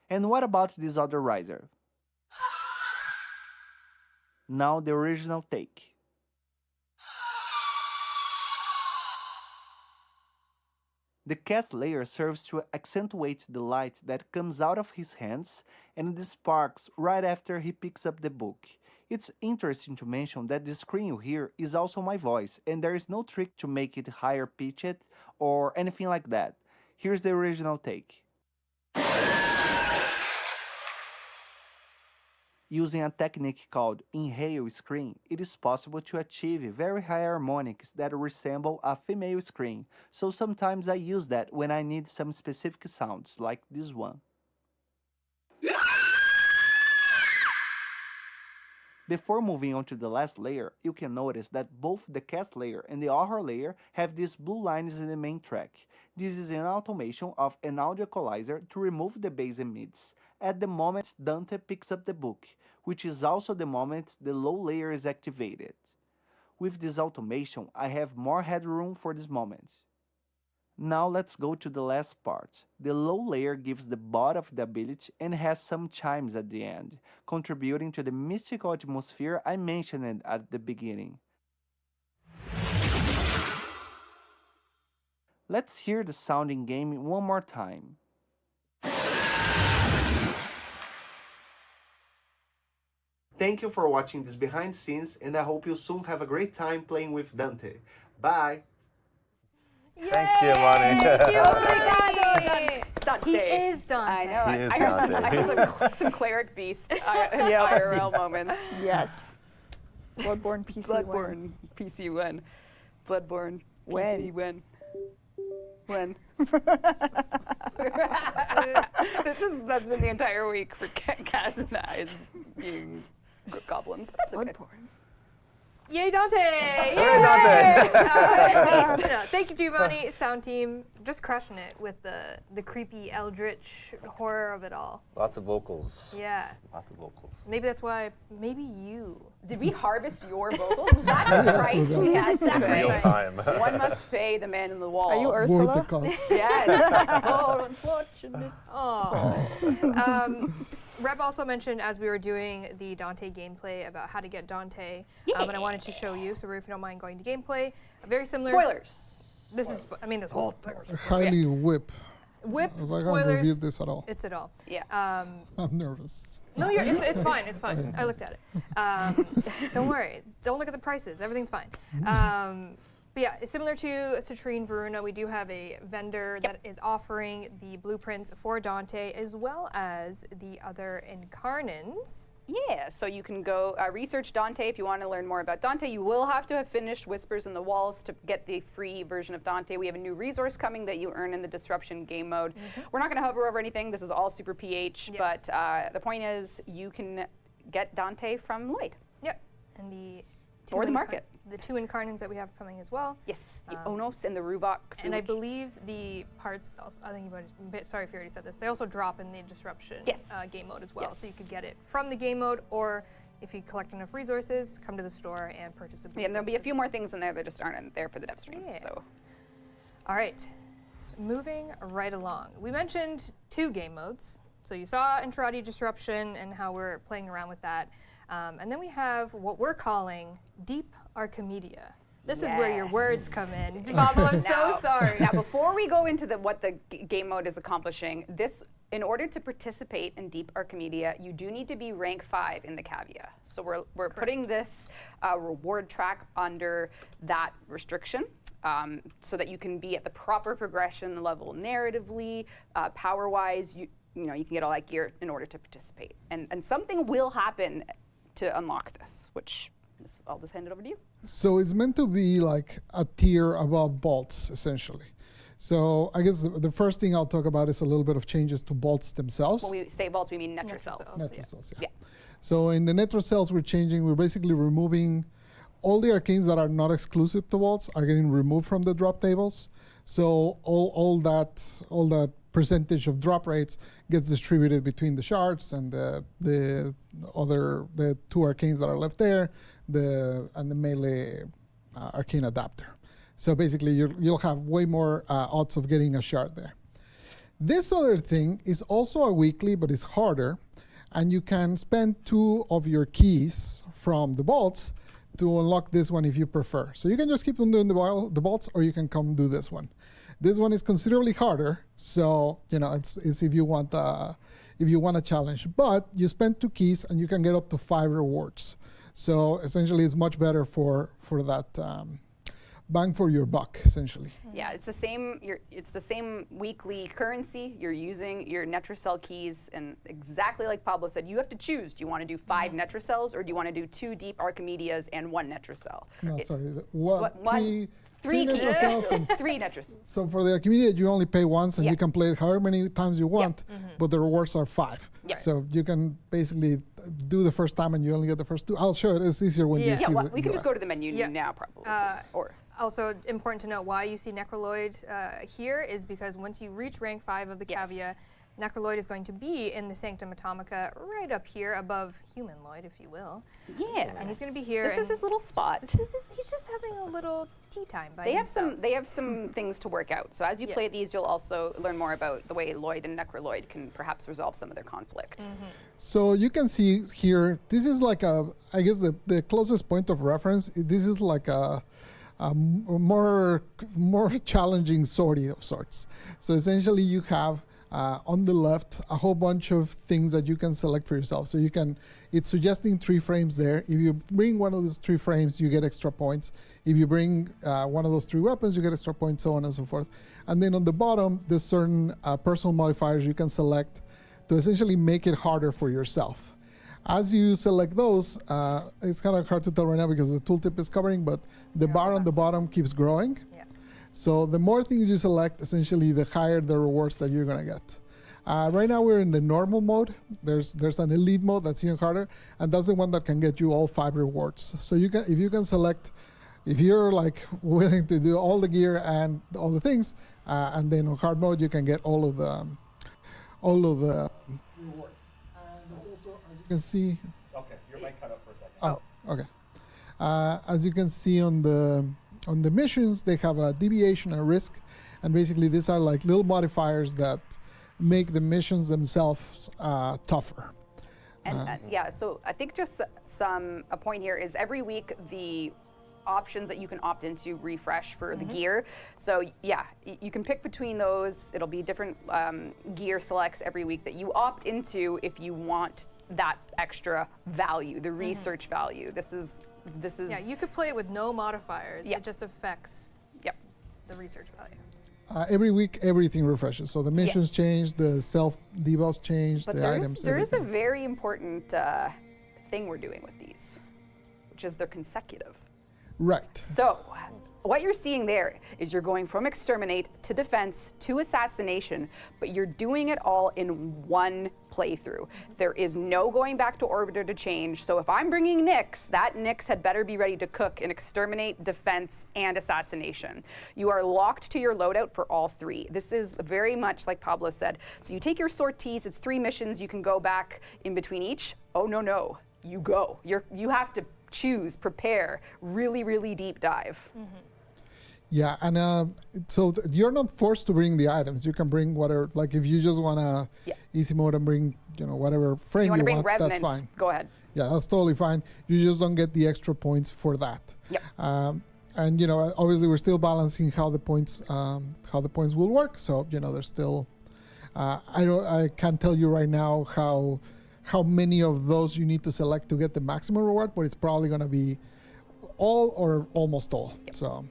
And what about this other riser? Now the original take. The cast layer serves to accentuate the light that comes out of his hands and the sparks right after he picks up the book. It's interesting to mention that the screen you hear is also my voice, and there is no trick to make it higher pitched or anything like that. Here's the original take. Using a technique called inhale scream, it is possible to achieve very high harmonics that resemble a female scream, so sometimes I use that when I need some specific sounds, like this one. Before moving on to the last layer, you can notice that both the cast layer and the author layer have these blue lines in the main track. This is an automation of an audio equalizer to remove the bass and mids at the moment Dante picks up the book, which is also the moment the low layer is activated. With this automation, I have more headroom for this moment. Now let's go to the last part. The low layer gives the body of the ability and has some chimes at the end, contributing to the mystical atmosphere I mentioned at the beginning. Let's hear the sound in game one more time. Thank you for watching this behind the scenes, and I hope you soon have a great time playing with Dante. Bye! Thanks, Giovanni. He is Dante. I know. He is I got Dante. some cleric beast IRL moments. Yes. Bloodborne PC Bloodborne PC when. Bloodborne PC when. When. That's been the entire week for Kat and I is being goblins. But that's okay. Bloodborne. Yay, Dante! Yay, Dante! Thank you, Giovanni, sound team. Just crushing it with the creepy, eldritch horror of it all. Lots of vocals. Yeah. Lots of vocals. Maybe that's why, maybe you. Did we harvest your vocals? Was that the price we had to pay? Real time. One must pay the man in the wall. Are you Worth the Ursula? cost. Yes. Oh, unfortunate. Oh. Reb also mentioned as we were doing the Dante gameplay about how to get Dante, and I wanted to show you. So if you don't mind going to gameplay, very similar. Spoilers. This is, I mean, this whole Highly whip. whip I was like, I spoilers. haven't reviewed this at all. It's at all. Yeah. I'm nervous. No, it's fine. It's fine. I looked at it. Don't worry. Don't look at the prices. Everything's fine. But yeah, similar to Citrine Varuna, we do have a vendor that is offering the blueprints for Dante as well as the other incarnans. Yeah, so you can go research Dante if you want to learn more about Dante. You will have to have finished Whispers in the Walls to get the free version of Dante. We have a new resource coming that you earn in the Disruption game mode. We're not going to hover over anything. This is all super PH, but the point is you can get Dante from Lloyd. Yep. And the Or the market. The two incarnans that we have coming as well. Yes, the Onos and the Ruvox. And I believe the parts, I think you might, sorry if you already said this, they also drop in the Disruption game mode as well. So you could get it from the game mode, or if you collect enough resources, come to the store and purchase a Yeah, and there'll be a few more things in there that just aren't in there for the Devstream. Yeah. So. All right, moving right along. We mentioned 2 game modes. So you saw Entrati Disruption and how we're playing around with that. And then we have what we're calling Deep Archimedia. This is where your words come in. Pablo, I'm so sorry. Now, before we go into what the game mode is accomplishing, in order to participate in Deep Archimedia, you do need to be rank 5 in the Cavia. So we're putting this reward track under that restriction. So that you can be at the proper progression level narratively, power-wise. You know, you can get all that gear in order to participate. And something will happen to unlock this, which I'll just hand it over to you. So it's meant to be like a tier above bolts, essentially. So I guess the first thing I'll talk about is a little bit of changes to bolts themselves. When we say vaults, we mean Netrocells. Netrocells, yeah. So in the Netrocells, we're basically removing all the arcanes that are not exclusive to vaults are getting removed from the drop tables. So all that percentage of drop rates gets distributed between the shards and the 2 arcanes that are left there, and the melee arcane adapter. So basically, you'll have way more odds of getting a shard there. This other thing is also a weekly, but it's harder, and you can spend 2 of your keys from the vaults to unlock this one if you prefer. So you can just keep on doing the vaults, or you can come do this one. This one is considerably harder, so it's if you want a challenge. But you spend 2 keys, and you can get up to 5 rewards. So essentially, it's much better for that bang for your buck, essentially. Yeah, it's the same. It's the same weekly currency. You're using your Netrocell keys, and exactly like Pablo said, you have to choose. Do you want to do 5 Netrocells, or do you want to do 2 Deep Archimedias and 1 Netrocell? No, sorry. 3 keys. Netrocells and 3 Netrocells. so for the Archimedes, you only pay once, and Yeah. you can play it however many times you want, but the rewards are 5. Yeah. So you can basically do the first time, and you only get the first 2. I'll show it. It's easier when you Yeah. see Yeah, well, the we can just go to US. the menu Yeah. now, probably. Or Also important to note why you see Necroloid here is because once you reach rank 5 of the Yes. Cavia, Necroloid is going to be in the Sanctum Atomica right up here above Humanloid, if you will. yeah, And he's going to be here. This is and his little spot. he's just having a little tea time by They have himself. some things to work out. So as you play Yes. these, you'll also learn more about the way Lloyd and Necroloid can perhaps resolve some of their conflict. So you can see here, this is like I guess the closest point of reference. This is like a more challenging sortie of sorts. So essentially, you have on the left a whole bunch of things that you can select for yourself. So it's suggesting 3 frames there. If you bring one of those 3 frames, you get extra points. If you bring one of those 3 weapons, you get extra points, so on and so forth. And then on the bottom, there's certain personal modifiers you can select to essentially make it harder for yourself. As you select those, it's kind of hard to tell right now because the tooltip is covering, but the bar on the bottom keeps growing. Yeah. So the more things you select, essentially, the higher the rewards that you're going to get. Right now, we're in the normal mode. There's an elite mode that's even harder, and that's the one that can get you all 5 rewards. So if you can select, if you're like willing to do all the gear and all the things, and then on hard mode, you can get all of the rewards. And there's also, as you can see. Okay, your mic cut out for a second. Oh, okay. As you can see on the missions, they have a deviation and risk, and basically these are like little modifiers that make the missions themselves tougher. And yeah, so I think just a point here is every week the options that you can opt into refresh for the gear. So yeah, you can pick between those. It'll be different gear selects every week that you opt into if you want that extra value, the research value. This is. Yeah, you could play it with no modifiers. Yep. It just affects Yep. the research value. Every week, everything refreshes. So the missions change, the self debuffs change, But the there items. is a everything. very important thing we're doing with these, which is they're consecutive. Right. So what you're seeing there is you're going from exterminate to defense to assassination, but you're doing it all in one playthrough. There is no going back to Orbiter to change. So if I'm bringing Nyx, that Nyx had better be ready to cook in exterminate, defense, and assassination. You are locked to your loadout for all 3. This is very much like Pablo said. So you take your sorties, it's 3 missions, you can go back in between each. Oh, no, you go. You have to choose, prepare, really, really deep dive. Yeah, and so you're not forced to bring the items. You can bring whatever, like if you just want to easy mode and bring, whatever frame You want to bring want, Revenant, that's fine. go ahead. Yeah, that's totally fine. You just don't get the extra points for that. Yep. And obviously we're still balancing how the points will work. So there's still, I can't tell you right now how many of those you need to select to get the maximum reward, but it's probably going to be all or almost all. Yep. So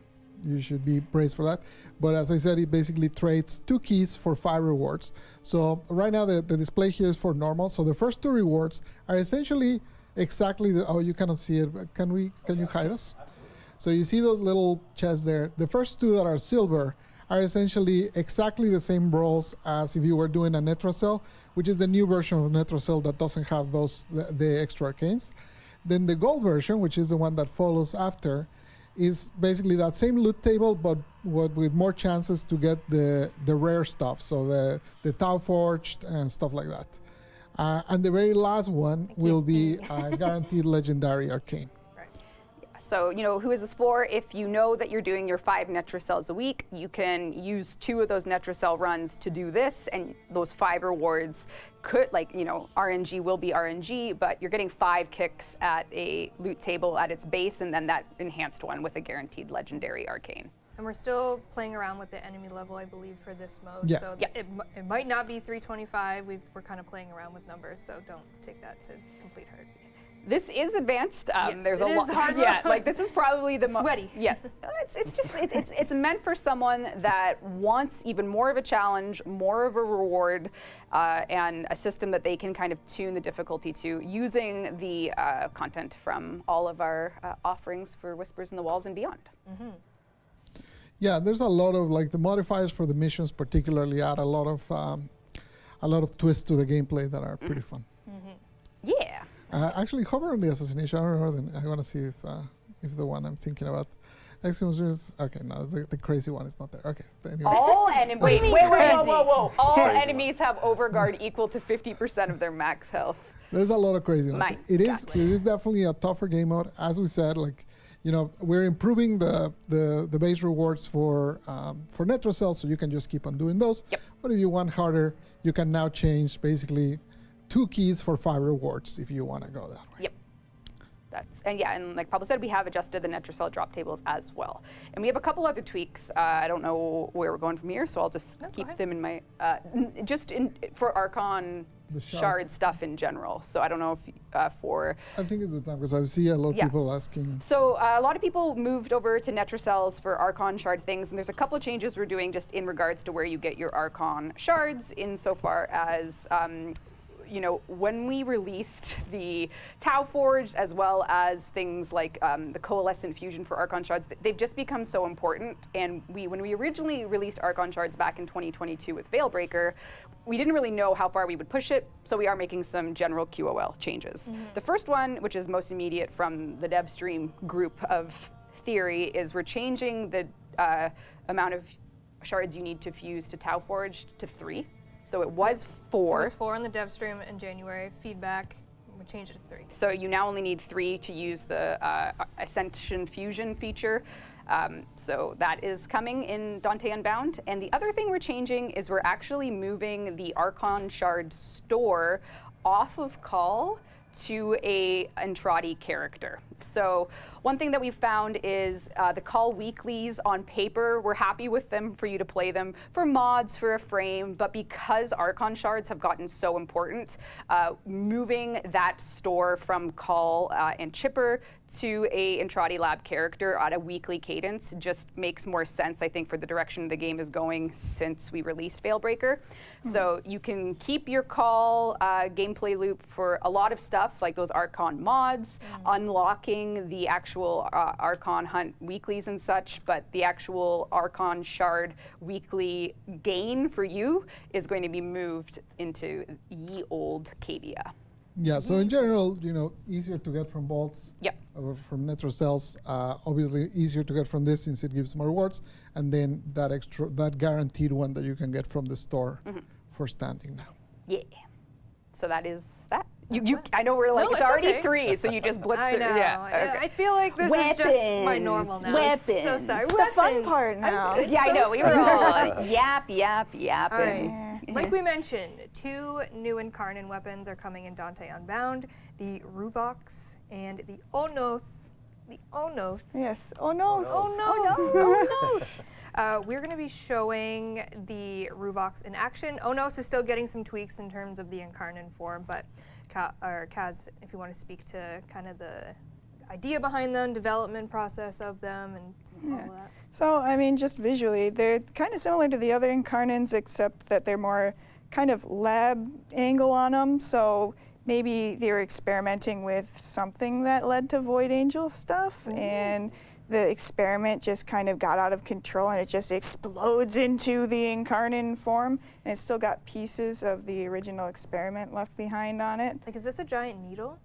you should be praised for that. But as I said, it basically trades 2 keys for 5 rewards. So right now the display here is for normal. So the first 2 rewards are essentially exactly you cannot see it. But can you hide us? So you see those little chests there. The first 2 that are silver are essentially exactly the same rolls as if you were doing a Netrocell, which is the new version of Netrocell that doesn't have the extra arcanes. Then the gold version, which is the one that follows after, is basically that same loot table, but with more chances to get the rare stuff. So the Tau Forged and stuff like that. And the very last one will be a guaranteed legendary arcane. So, who is this for? If you know that you're doing your 5 Netrocells a week, you can use 2 of those Netrocell runs to do this, and those 5 rewards could, RNG will be RNG, but you're getting 5 kicks at a loot table at its base, and then that enhanced one with a guaranteed legendary arcane. And we're still playing around with the enemy level, I believe, for this mode. Yeah. So it might not be 325. We're kind of playing around with numbers, so don't take that to complete heart. This is advanced. Yes, There's it a is lot. hard Yeah, mode. this is probably the Sweaty. Yeah, it's meant for someone that wants even more of a challenge, more of a reward, and a system that they can kind of tune the difficulty to using the content from all of our offerings for Whispers in the Walls and beyond. Yeah, there's a lot of like the modifiers for the missions, particularly add a lot of twists to the gameplay that are pretty fun. Yeah. Actually, hover on the assassination. I don't know. I want to see if the one I'm thinking about. Okay, no, the crazy one is not there. Okay. Anyway. All enemies. Wait, whoa. All Crazy enemies have overguard equal to 50% of their max health. There's a lot of crazy ones. My It is God. definitely a tougher game mode. As we said, like, you know, we're improving the base rewards for Netro cells, so you can just keep on doing those. Yep. But if you want harder, you can now change basically 2 keys for 5 rewards if you want to go that way. Yep. And like Pablo said, we have adjusted the Netrocell drop tables as well. And we have a couple other tweaks. I don't know where we're going from here, so I'll just keep them in my, for Archon The shard stuff in general. So I don't know if for... I think it's the time, because I see a lot of people asking. So a lot of people moved over to Netrocells for Archon shard things, and there's a couple of changes we're doing just in regards to where you get your Archon shards, insofar as you know, when we released the Tau Forge, as well as things like the Coalescent Fusion for Archon Shards, they've just become so important. And when we originally released Archon Shards back in 2022 with Veilbreaker, we didn't really know how far we would push it, so we are making some general QOL changes. The first one, which is most immediate from the Devstream group of theory, is we're changing the amount of shards you need to fuse to Tau Forge to 3. So it was 4. It was 4 in the Devstream in January. Feedback, we changed it to 3. So you now only need 3 to use the Ascension Fusion feature. So that is coming in Dante Unbound. And the other thing we're changing is we're actually moving the Archon Shard store off of call to a Entrati character. So one thing that we've found is the call weeklies on paper, we're happy with them for you to play them for mods, for a frame, but because Archon shards have gotten so important, moving that store from call and chipper to a Entrati lab character at a weekly cadence just makes more sense, I think, for the direction the game is going since we released Veilbreaker. So you can keep your call gameplay loop for a lot of stuff, like those Archon mods, unlocking the actual Archon Hunt weeklies and such, but the actual Archon Shard weekly gain for you is going to be moved into ye old Cavia. Yeah, so in general, you know, easier to get from bolts. Yep. From Netro cells, obviously easier to get from this since it gives more rewards, and then that guaranteed one that you can get from the store for standing now. Yeah. So that is that. I know we're like, No, it's it's already okay. 3, so you just blitzed I it. know. Yeah. I feel like this is just my normal now. I'm so Weapons. sorry. The fun part now. Yeah, I know. We were all yapping. All right. Like we mentioned, 2 new Incarnon weapons are coming in Dante Unbound: the Ruvox and the Onos. The Onos. Yes. Oh no. We're going to be showing the Ruvox in action. Onos is still getting some tweaks in terms of the Incarnon form, but Kaz, if you want to speak to kind of the idea behind them, development process of them, and all that. So, I mean, just visually, they're kind of similar to the other Incarnons, except that they're more kind of lab angle on them. So maybe they were experimenting with something that led to Void Angel stuff, and the experiment just kind of got out of control, and it just explodes into the Incarnon form, and it's still got pieces of the original experiment left behind on it. Like, is this a giant needle?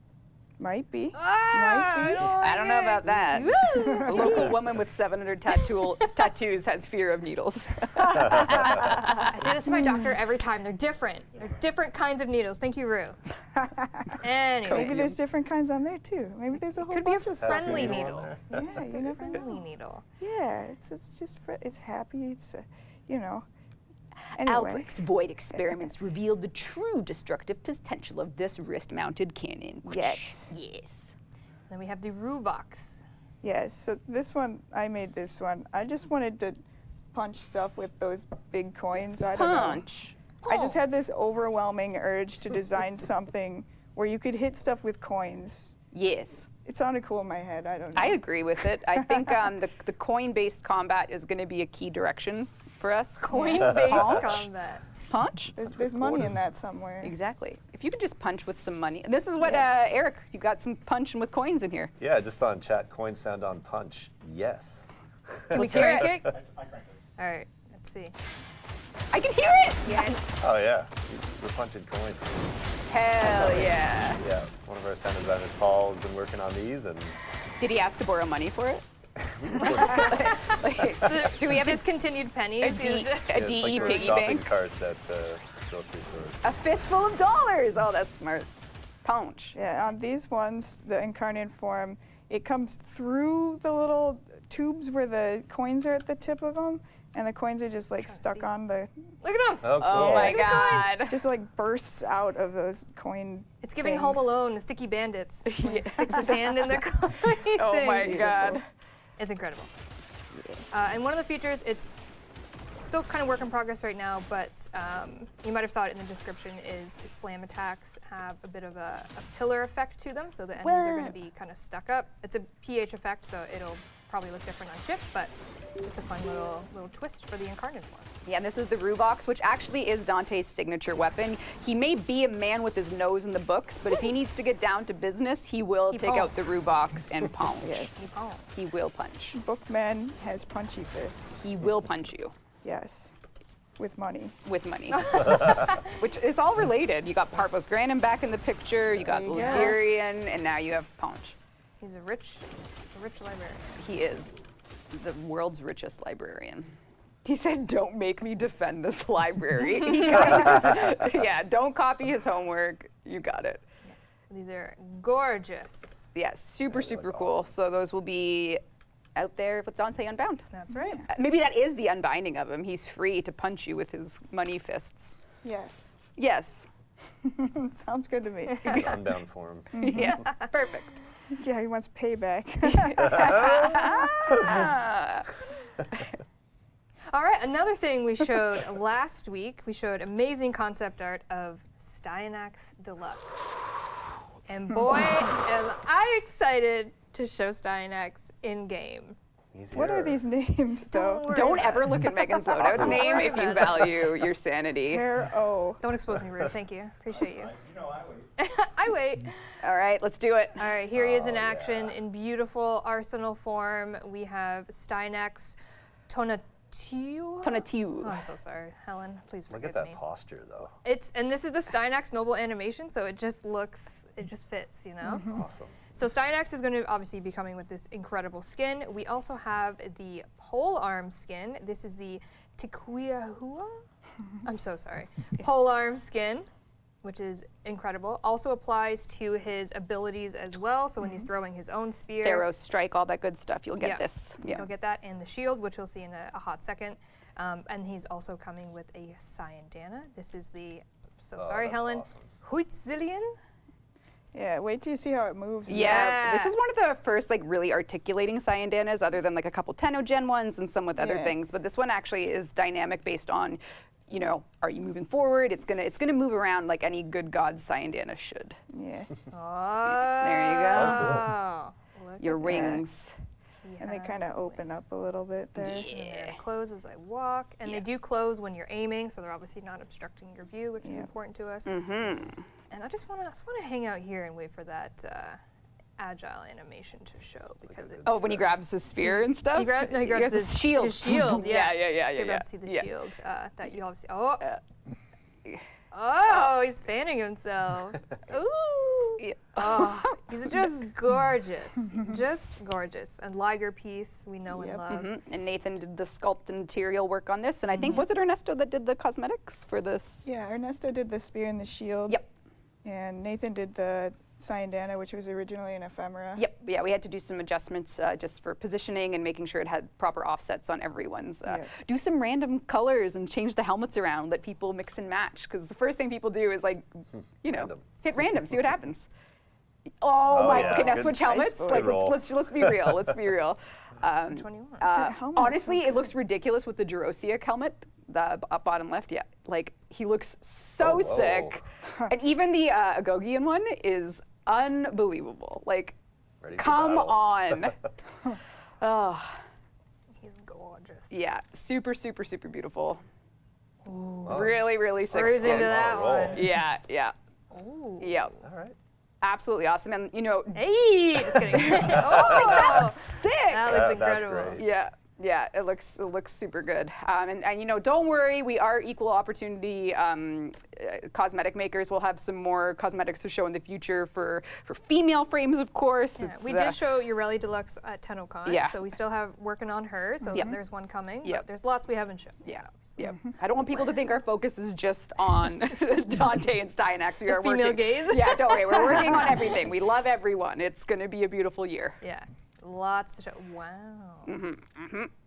Might be. I don't know about that. A local woman with 700 tattoos has fear of needles. I say this to my doctor every time. They're different. They're different kinds of needles. Thank you, Rue. Anyway. Maybe there's different kinds on there too. Maybe there's a whole Could be a bunch of stuff. friendly needle. Yeah, you never Friendly know. needle. Yeah, it's just it's happy. It's you know. Anyway. Albert's Void experiments revealed the true destructive potential of this wrist-mounted cannon. Yes. Yes. Then we have the Ruvox. Yes. So this one, I made this one. I just wanted to punch stuff with those big coins. I don't Punch. know. I just had this overwhelming urge to design something where you could hit stuff with coins. Yes. It sounded cool in my head. I don't know. I agree with it. I think the coin-based combat is going to be a key direction for us. Coin-based combat. Punch? There's money in that somewhere. Exactly. If you could just punch with some money. This is what, Eric, you got some punching with coins in here. Yeah, just on chat, coin sound on punch. Yes. Can we hear crank it. it? All right, let's see. I can hear it. Yes. Oh yeah, we're punching coins. Hell yeah. Yeah, one of our sound designers, Paul, has been working on these, and Did he ask to borrow money for it? Do we have Discontinued pennies. a it's like DE those piggy shopping bank? carts at grocery stores. A fistful of dollars. Oh, that's smart. Punch. Yeah, on these ones, the incarnate form, it comes through the little tubes where the coins are at the tip of them, and the coins are just like stuck see. on the, Look at him. Oh, cool. Oh my Look at the god. just like bursts out of those coin. It's giving things. Home Alone, the sticky bandits. When he sticks his hand in the coin Oh thing. my god. It's incredible. And one of the features, it's still kind of work in progress right now, but you might have saw it in the description, is slam attacks have a bit of a pillar effect to them, so the enemies are going to be kind of stuck up. It's a pH effect, so it'll probably look different on chip, but just a fun little twist for the incarnate form. Yeah, and this is the Rubox, which actually is Dante's signature weapon. He may be a man with his nose in the books, but if he needs to get down to business, he will take out the Rubox and punch. Yes. He will punch. Bookman has punchy fists. He will punch you Yes. With money. with money. Which is all related. You got Parvos Granum back in the picture, you got There you go. Lyrian, and now you have punch. He's a rich librarian. He is the world's richest librarian. He said, "Don't make me defend this library." Yeah, don't copy his homework. You got it. These are gorgeous. Yeah, super cool. So those will be out there with Dante Unbound. That's right. Maybe that is the unbinding of him. He's free to punch you with his money fists. Yes. Yes. Sounds good to me. It's unbound form. Yeah, perfect. Yeah, he wants payback. All right, another thing we showed last week, we showed amazing concept art of Styanax Deluxe. And boy, am I excited to show Styanax in game. He's What are here. these names, though? Don't ever look at Megan's loadout name if you value your sanity. Oh. Don't expose me, Ruth. Thank you. Appreciate you. I wait. All right, let's do it. All right, here he is in action in beautiful arsenal form. We have Styanax Tonatiu. Tonatiu. Oh, I'm so sorry, Helen. Please Look forgive at that me. posture, though. And this is the Styanax Noble animation, so it just fits, you know? Awesome. So Styanax is going to obviously be coming with this incredible skin. We also have the pole arm skin. This is the Tiquiahua? I'm so sorry. Pole arm skin, which is incredible. Also applies to his abilities as well. So when he's throwing his own spear. Theros strike, all that good stuff. You'll get Yeah. this. Yeah. You'll get that, and the shield, which you'll see in a hot second. And he's also coming with a Cyandana. This is the, sorry, that's Helen, awesome. Huitzilian? Yeah, wait till you see how it moves. Yeah, this is one of the first like really articulating Cyandanas, other than like a couple Tenogen ones and some with other Yeah. things. But this one actually is dynamic based on, you know, are you moving forward? It's gonna move around like any good god Cyandana should. Yeah. Oh. There you go. Look Your at wings. He And they has kind of open wings. up a little bit there. And they're gonna close as I walk, and they do close when you're aiming, so they're obviously not obstructing your view, which is important to us. And I just wanna hang out here and wait for that agile animation to show because it. Oh, when he grabs his spear and stuff. He grabs his shield. His shield, yeah. So you're yeah. about to see the Yeah. shield that you obviously. Oh, he's fanning himself. Ooh. Yeah. Oh, he's just gorgeous. Just gorgeous. And Liger piece we know and love. And Nathan did the sculpt and material work on this, and I think was it Ernesto that did the cosmetics for this? Yeah, Ernesto did the spear and the shield. Yep. And Nathan did the Cyandana, which was originally an ephemera. Yep. Yeah, we had to do some adjustments just for positioning and making sure it had proper offsets on everyone's. Do some random colors and change the helmets around. Let people mix and match, because the first thing people do is like, you know, Random. hit random, see what happens. Oh my! yeah. Okay, now Good switch helmets. boy. Like Good roll. let's be real. Let's be real. Which one you want? That helmet is Honestly, so it looks ridiculous with the Jurosiak helmet, the up bottom left. Yeah, like he looks so whoa. sick, and even the Agogian one is unbelievable. Like, Ready for come battle. on. Oh, He's gorgeous. yeah, super beautiful. Wow. Really sick. Where's skin. into that roll. one? Yeah. Ooh. Yeah. All right. Absolutely awesome, and you know, Hey, just kidding. Oh, sick. that looks That's incredible. great. Yeah. Yeah, it looks super good. And you know, don't worry, we are equal opportunity cosmetic makers. We'll have some more cosmetics to show in the future for female frames, of course. Yeah, we did show Ureli Deluxe at TennoCon, Yeah. so we still have working on her. So Yep. there's one coming. Yep. But there's lots we haven't shown. Yeah. Yeah. I don't want people to think our focus is just on Dante and Styanax. We are female working. gaze. Yeah, don't worry. We're working on everything. We love everyone. It's going to be a beautiful year. Yeah. Lots to show. Wow.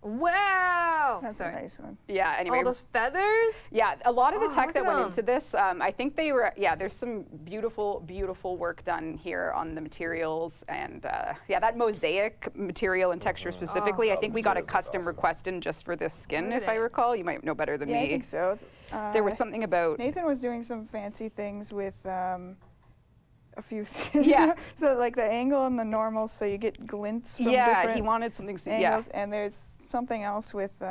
Wow. That's Sorry. a nice one. Yeah. Anyway. All those feathers. Yeah, a lot of the Oh, tech look that at went 'em. into this, I think they were, yeah, there's some beautiful, beautiful work done here on the materials. And yeah, that mosaic material and texture specifically, I think we got a custom request in just for this skin, Look if at I it. recall. You might know better than Yeah, me. I think so. There was something about, Nathan was doing some fancy things with a few things. Yeah. So like the angle and the normal, so you get glints from yeah, different he wanted something, angles. And there's something else with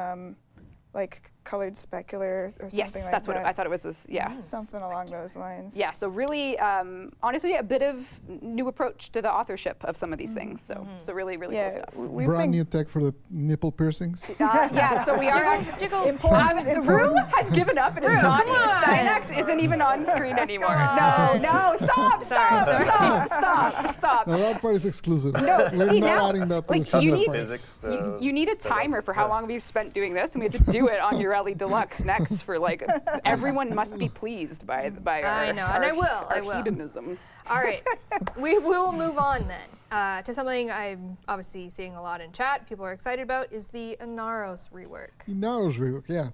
like colored specular or yes, something like that's that. what I thought it was. This, yeah. Something along those lines. Yeah, so really, honestly, a bit of new approach to the authorship of some of these things. So, so really, really cool Yeah, stuff. we've Brand been new tech for the nipple piercings. Yeah, so we are Jiggles. Rue has given up and is not. come on. Styanax isn't even on screen anymore. Come No, on. no, stop, stop. Now that part is exclusive. No, We're see, not now, adding that to like, the you future need- parts. Physics. You need a timer for how long we've spent doing this, and we have to do it on Ureli Deluxe next. For like, everyone must be pleased by our. I know, and I will, Our I will. hedonism. All right, we will move on then to something I'm obviously seeing a lot in chat. People are excited about is the Inaros rework. Inaros rework, yeah.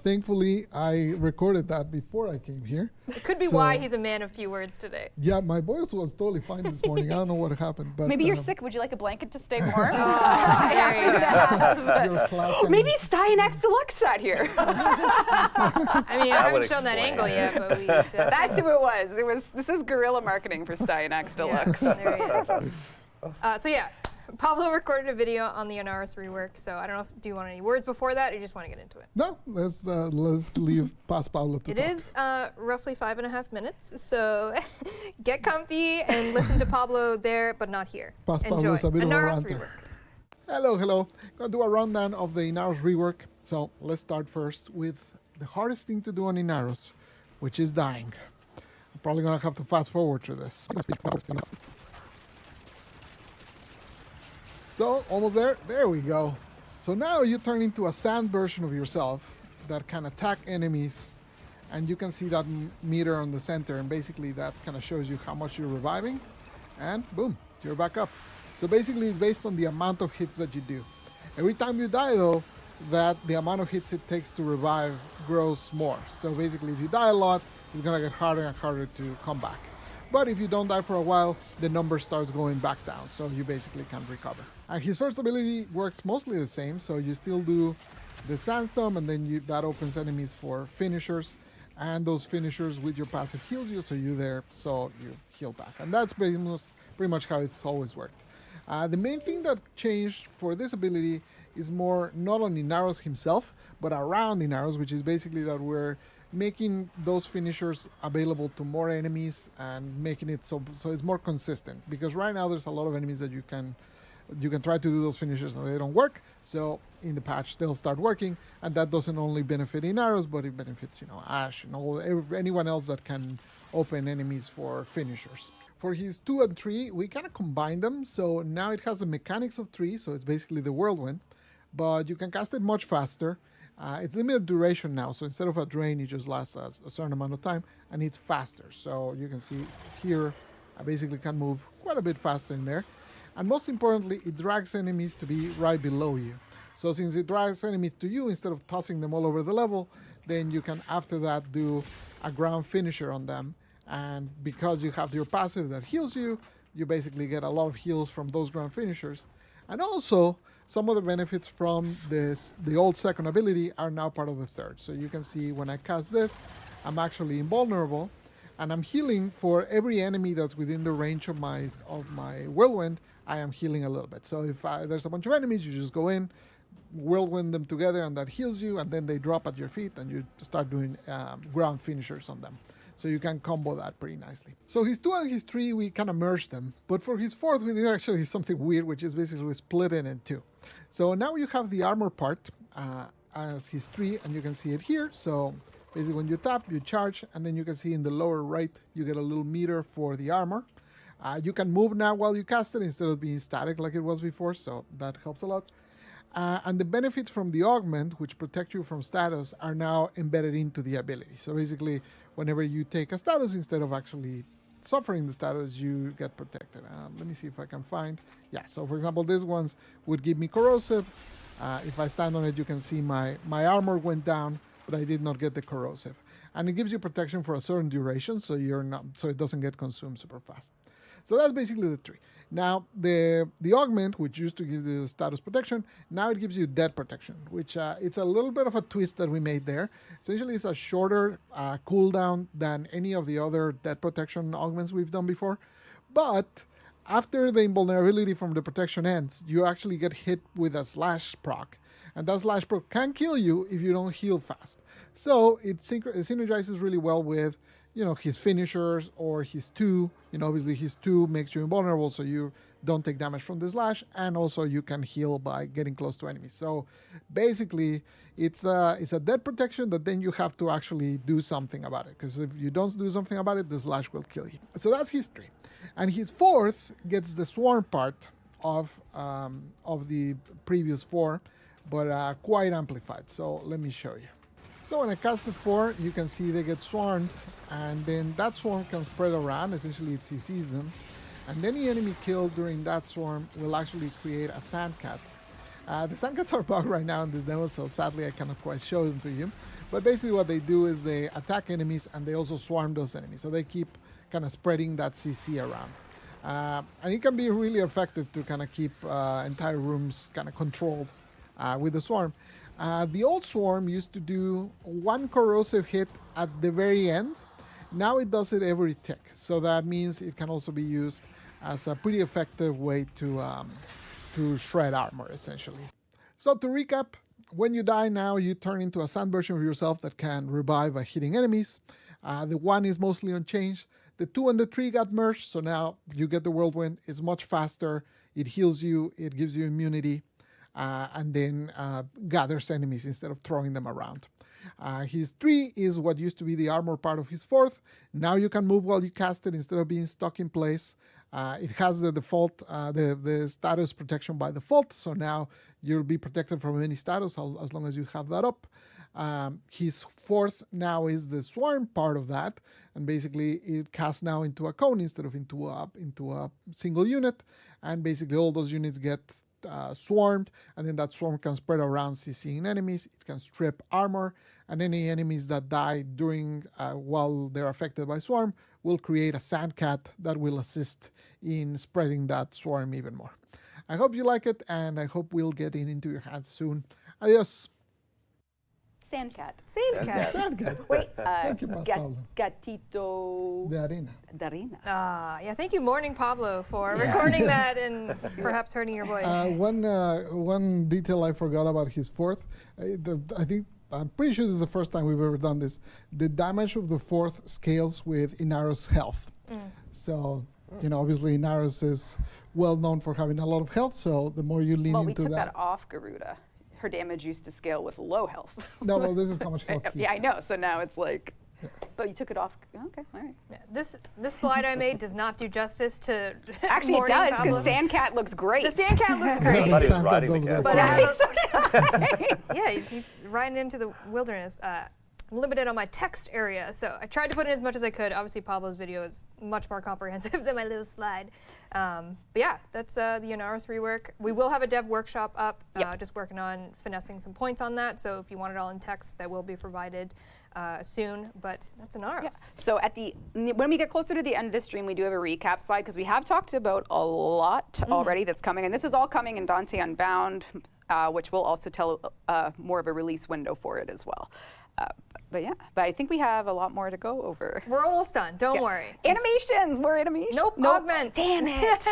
Thankfully, I recorded that before I came here. It could be So- why he's a man of few words today. Yeah, my voice was totally fine this morning. I don't know what happened, but Maybe you're sick. Would you like a blanket to stay warm? There you go. Your class Maybe Styanax Deluxe sat here. I mean, I would haven't shown that explain angle it. yet, but we. That's who it was. This is guerrilla marketing for Styanax Deluxe. Yeah, there he is. So yeah, Pablo recorded a video on the Inaros rework. So I don't know. Do you want any words before that, or you just want to get into it? No, let's leave past Pablo to It talk. is roughly 5.5 minutes, so get comfy and listen to Pablo there, but not here. Past Enjoy. Pablo's a bit of a Inaros ranter. rework. Hello. Gonna do a rundown of the Inaros rework. So let's start first with the hardest thing to do on Inaros, which is dying. I'm probably gonna have to fast forward through this. So almost there. There we go. So now you turn into a sand version of yourself that can attack enemies, and you can see that meter on the center, and basically that kind of shows you how much you're reviving, and boom, you're back up. So basically it's based on the amount of hits that you do. Every time you die though, that the amount of hits it takes to revive grows more. So basically if you die a lot, it's gonna get harder and harder to come back. But if you don't die for a while, the number starts going back down, so you basically can't recover. And his first ability works mostly the same, so you still do the sandstorm, and then that opens enemies for finishers, and those finishers with your passive heals you, so you heal back. And that's pretty much how it's always worked. The main thing that changed for this ability is more not on Inaros himself, but around Inaros, which is basically that we're making those finishers available to more enemies and making it so it's more consistent. Because right now there's a lot of enemies that you can try to do those finishers and they don't work. So in the patch they'll start working, and that doesn't only benefit Inaros, but it benefits Ash and anyone else that can open enemies for finishers. For his 2 and 3, we kind of combine them, so now it has the mechanics of 3, so it's basically the whirlwind, but you can cast it much faster. It's limited duration now, so instead of a drain, it just lasts a certain amount of time, and it's faster. So you can see here, I basically can move quite a bit faster in there. And most importantly, it drags enemies to be right below you. So since it drags enemies to you instead of tossing them all over the level, then you can after that do a ground finisher on them. And because you have your passive that heals you, you basically get a lot of heals from those ground finishers. And also, some of the benefits from the old second ability are now part of the third. So you can see when I cast this, I'm actually invulnerable, and I'm healing for every enemy that's within the range of my whirlwind. I am healing a little bit. So if there's a bunch of enemies, you just go in, whirlwind them together, and that heals you, and then they drop at your feet, and you start doing ground finishers on them. So you can combo that pretty nicely. So his 2 and his 3, we kind of merged them. But for his 4th, we did actually something weird, which is basically we split it in 2. So now you have the armor part as his 3, and you can see it here. So basically when you tap, you charge, and then you can see in the lower right, you get a little meter for the armor. You can move now while you cast it instead of being static like it was before, so that helps a lot. And the benefits from the augment, which protect you from status, are now embedded into the ability. So basically, whenever you take a status, instead of actually suffering the status, you get protected. Let me see if I can find. Yeah, so for example, these ones would give me corrosive. If I stand on it, you can see my armor went down, but I did not get the corrosive. And it gives you protection for a certain duration, so it doesn't get consumed super fast. So that's basically the 3. Now, the augment, which used to give you the status protection, now it gives you dead protection, which it's a little bit of a twist that we made there. Essentially, it's a shorter cooldown than any of the other dead protection augments we've done before. But after the invulnerability from the protection ends, you actually get hit with a slash proc. And that slash proc can kill you if you don't heal fast. So it synergizes really well with his finishers or his 2. Obviously his 2 makes you invulnerable, so you don't take damage from the slash, and also you can heal by getting close to enemies. So basically, it's a dead protection that then you have to actually do something about it, because if you don't do something about it, the slash will kill you. So that's his 3. And his 4th gets the swarm part of the previous 4, but quite amplified. So let me show you. So when I cast the 4, you can see they get swarmed, and then that swarm can spread around. Essentially, it CCs them. And any enemy killed during that swarm will actually create a sandcat. The sandcats are bugged right now in this demo, so sadly I cannot quite show them to you. But basically what they do is they attack enemies, and they also swarm those enemies. So they keep kind of spreading that CC around. And it can be really effective to kind of keep entire rooms kind of controlled with the swarm. The old swarm used to do 1 corrosive hit at the very end. Now it does it every tick. So that means it can also be used as a pretty effective way to shred armor, essentially. So to recap, when you die now, you turn into a sand version of yourself that can revive by hitting enemies. The 1 is mostly unchanged. The 2 and the 3 got merged, so now you get the whirlwind. It's much faster. It heals you. It gives you immunity. And then gathers enemies instead of throwing them around. His 3 is what used to be the armor part of his 4th. Now you can move while you cast it instead of being stuck in place. It has the default, the status protection by default, so now you'll be protected from any status as long as you have that up. His 4th now is the swarm part of that, and basically it casts now into a cone instead of into a single unit, and basically all those units get swarmed, and then that swarm can spread around CCing enemies. It can strip armor, and any enemies that die during while they're affected by swarm will create a sandcat that will assist in spreading that swarm even more. I hope you like it, and I hope we'll get it into your hands soon. Adios. Sandcat. Sandcat. Wait, Thank you, Pablo. Gatito De arena. Darina. Yeah, thank you, Morning Pablo, for recording that and perhaps hurting your voice. One detail I forgot about his 4th. I'm pretty sure this is the first time we've ever done this. The damage of the 4th scales with Inaro's health. So, obviously Inaros is well known for having a lot of health, so the more you lean Well, into we took that off Garuda. Her damage used to scale with low health. No, well, this is how much health he Yeah, I has. know. So now it's like, but you took it off. Okay, all right. Yeah, this slide I made does not do justice to Actually, it Morning does, Pablo. because Sandcat looks great. The Sandcat looks I great. thought he was Sandcat riding the does cat. great. But yeah, he's riding into the wilderness. I'm limited on my text area, so I tried to put in as much as I could. Obviously, Pablo's video is much more comprehensive than my little slide. But yeah, that's the Inaros rework. We will have a dev workshop up, just working on finessing some points on that. So if you want it all in text, that will be provided soon. But that's Inaros. Yeah. So when we get closer to the end of this stream, we do have a recap slide, because we have talked about a lot already that's coming. And this is all coming in Dante Unbound, which will also tell more of a release window for it as well. But I think we have a lot more to go over. We're almost done. Don't worry. Animations. We're animations. Nope. Augments. Damn it.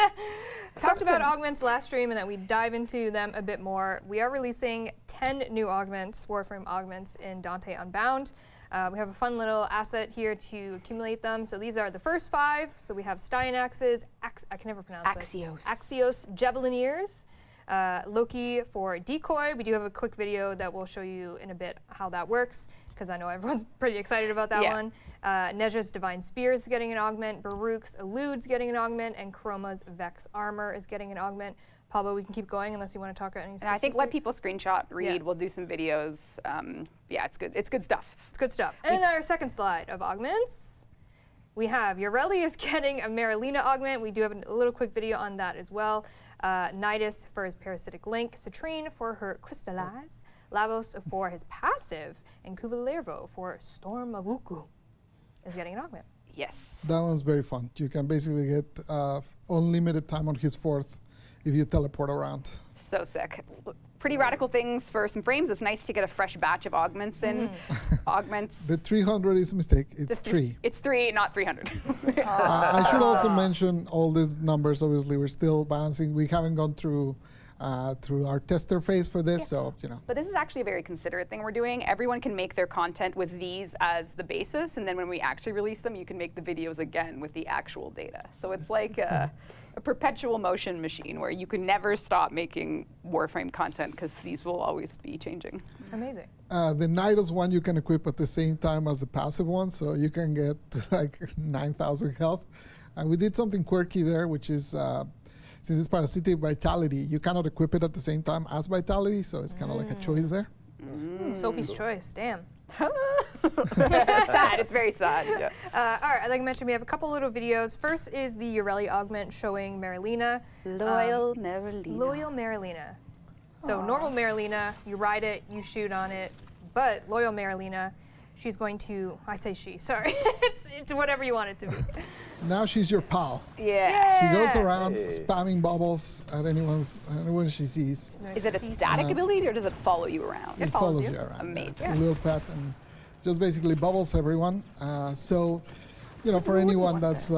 Talked about augments last stream, and that we dive into them a bit more. We are releasing 10 new augments, Warframe augments, in Dante Unbound. We have a fun little asset here to accumulate them. So these are the first 5. So we have Styanaxes, I can never pronounce Axios. Axios Javelineers, Loki for decoy. We do have a quick video that we'll show you in a bit how that works, because I know everyone's pretty excited about that one. Neja's Divine Spear is getting an augment, Baruch's Elude's getting an augment, and Chroma's Vex Armor is getting an augment. Pablo, we can keep going unless you want to talk about any specifics. And I think let people screenshot, read. We'll do some videos. Yeah, it's good. It's good stuff. It's good stuff. And then our second slide of augments. We have Yoreli is getting a Marilina augment. We do have a little quick video on that as well. Nidus for his Parasitic Link, Citrine for her Crystallize, Lavos for his passive, and Kuvalervo for Storm of Uku is getting an augment. Yes. That one's very fun. You can basically get unlimited time on his 4th if you teleport around. So sick. Pretty radical things for some frames. It's nice to get a fresh batch of augments in. Augments. The 300 is a mistake. It's 3. It's 3, not 300. I should also mention all these numbers. Obviously, we're still balancing. We haven't gone through our tester phase for this, so you know. But this is actually a very considerate thing we're doing. Everyone can make their content with these as the basis, and then when we actually release them, you can make the videos again with the actual data. So it's like a perpetual motion machine where you can never stop making Warframe content because these will always be changing. Amazing. The Nidus one you can equip at the same time as the passive one, so you can get to like 9,000 health. And we did something quirky there, which is since it's Parasitic Vitality, you cannot equip it at the same time as Vitality, so it's kind of like a choice there. Sophie's choice, damn. Sad, it's very sad. Yeah. All right, like I mentioned, we have a couple little videos. First is the Yoreli augment showing Marilina. Loyal Marilina. Loyal Marilina. So normal Marilina, you ride it, you shoot on it, but Loyal Marilina, she's going to, I say she, sorry, it's whatever you want it to be. Now she's your pal. Yeah. She goes around spamming bubbles at anyone she sees. Is it a static ability or does it follow you around? It follows you. around. Amazing. It's a little pet and just basically bubbles everyone. So, you know, for anyone that's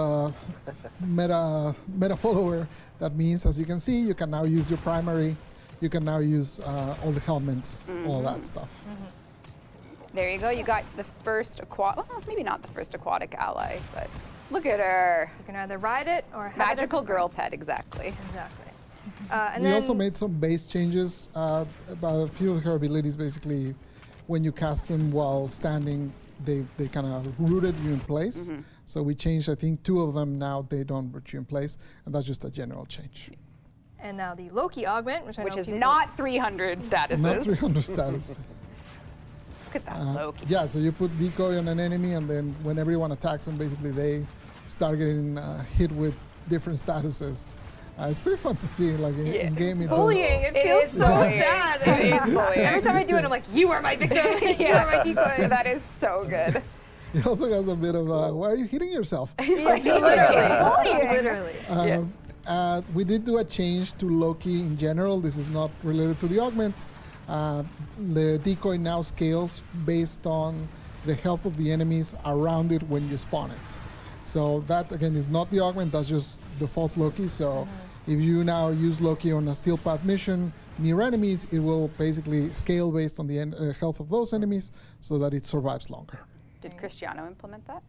meta follower, that means, as you can see, you can now use your primary. You can now use all the helmets, all that stuff. There you go. You got the first aquatic, well, maybe not the first aquatic ally, but look at her. You can either ride it or have Magical it as a girl friend. pet, exactly. Exactly. And We then also made some base changes about a few of her abilities. Basically, when you cast them while standing, they kind of rooted you in place. So we changed, I think, 2 of them now. They don't root you in place, and that's just a general change. And now the Loki augment, which Which is not 300 statuses. Not 300 status. Look at that Loki. Yeah, so you put decoy on an enemy, and then when everyone attacks them, basically they start getting hit with different statuses. It's pretty fun to see, like in game. It's bullying. It feels so sad. It is bullying. Every time I do it, I'm like, you are my victim. You are my decoy. That is so good. It also has a bit of, why are you hitting yourself? Literally. We did do a change to Loki in general. This is not related to the augment. The decoy now scales based on the health of the enemies around it when you spawn it. So that, again, is not the augment. That's just default Loki. So if you now use Loki on a steel path mission near enemies, it will basically scale based on the health of those enemies so that it survives longer. Did Cristiano implement that?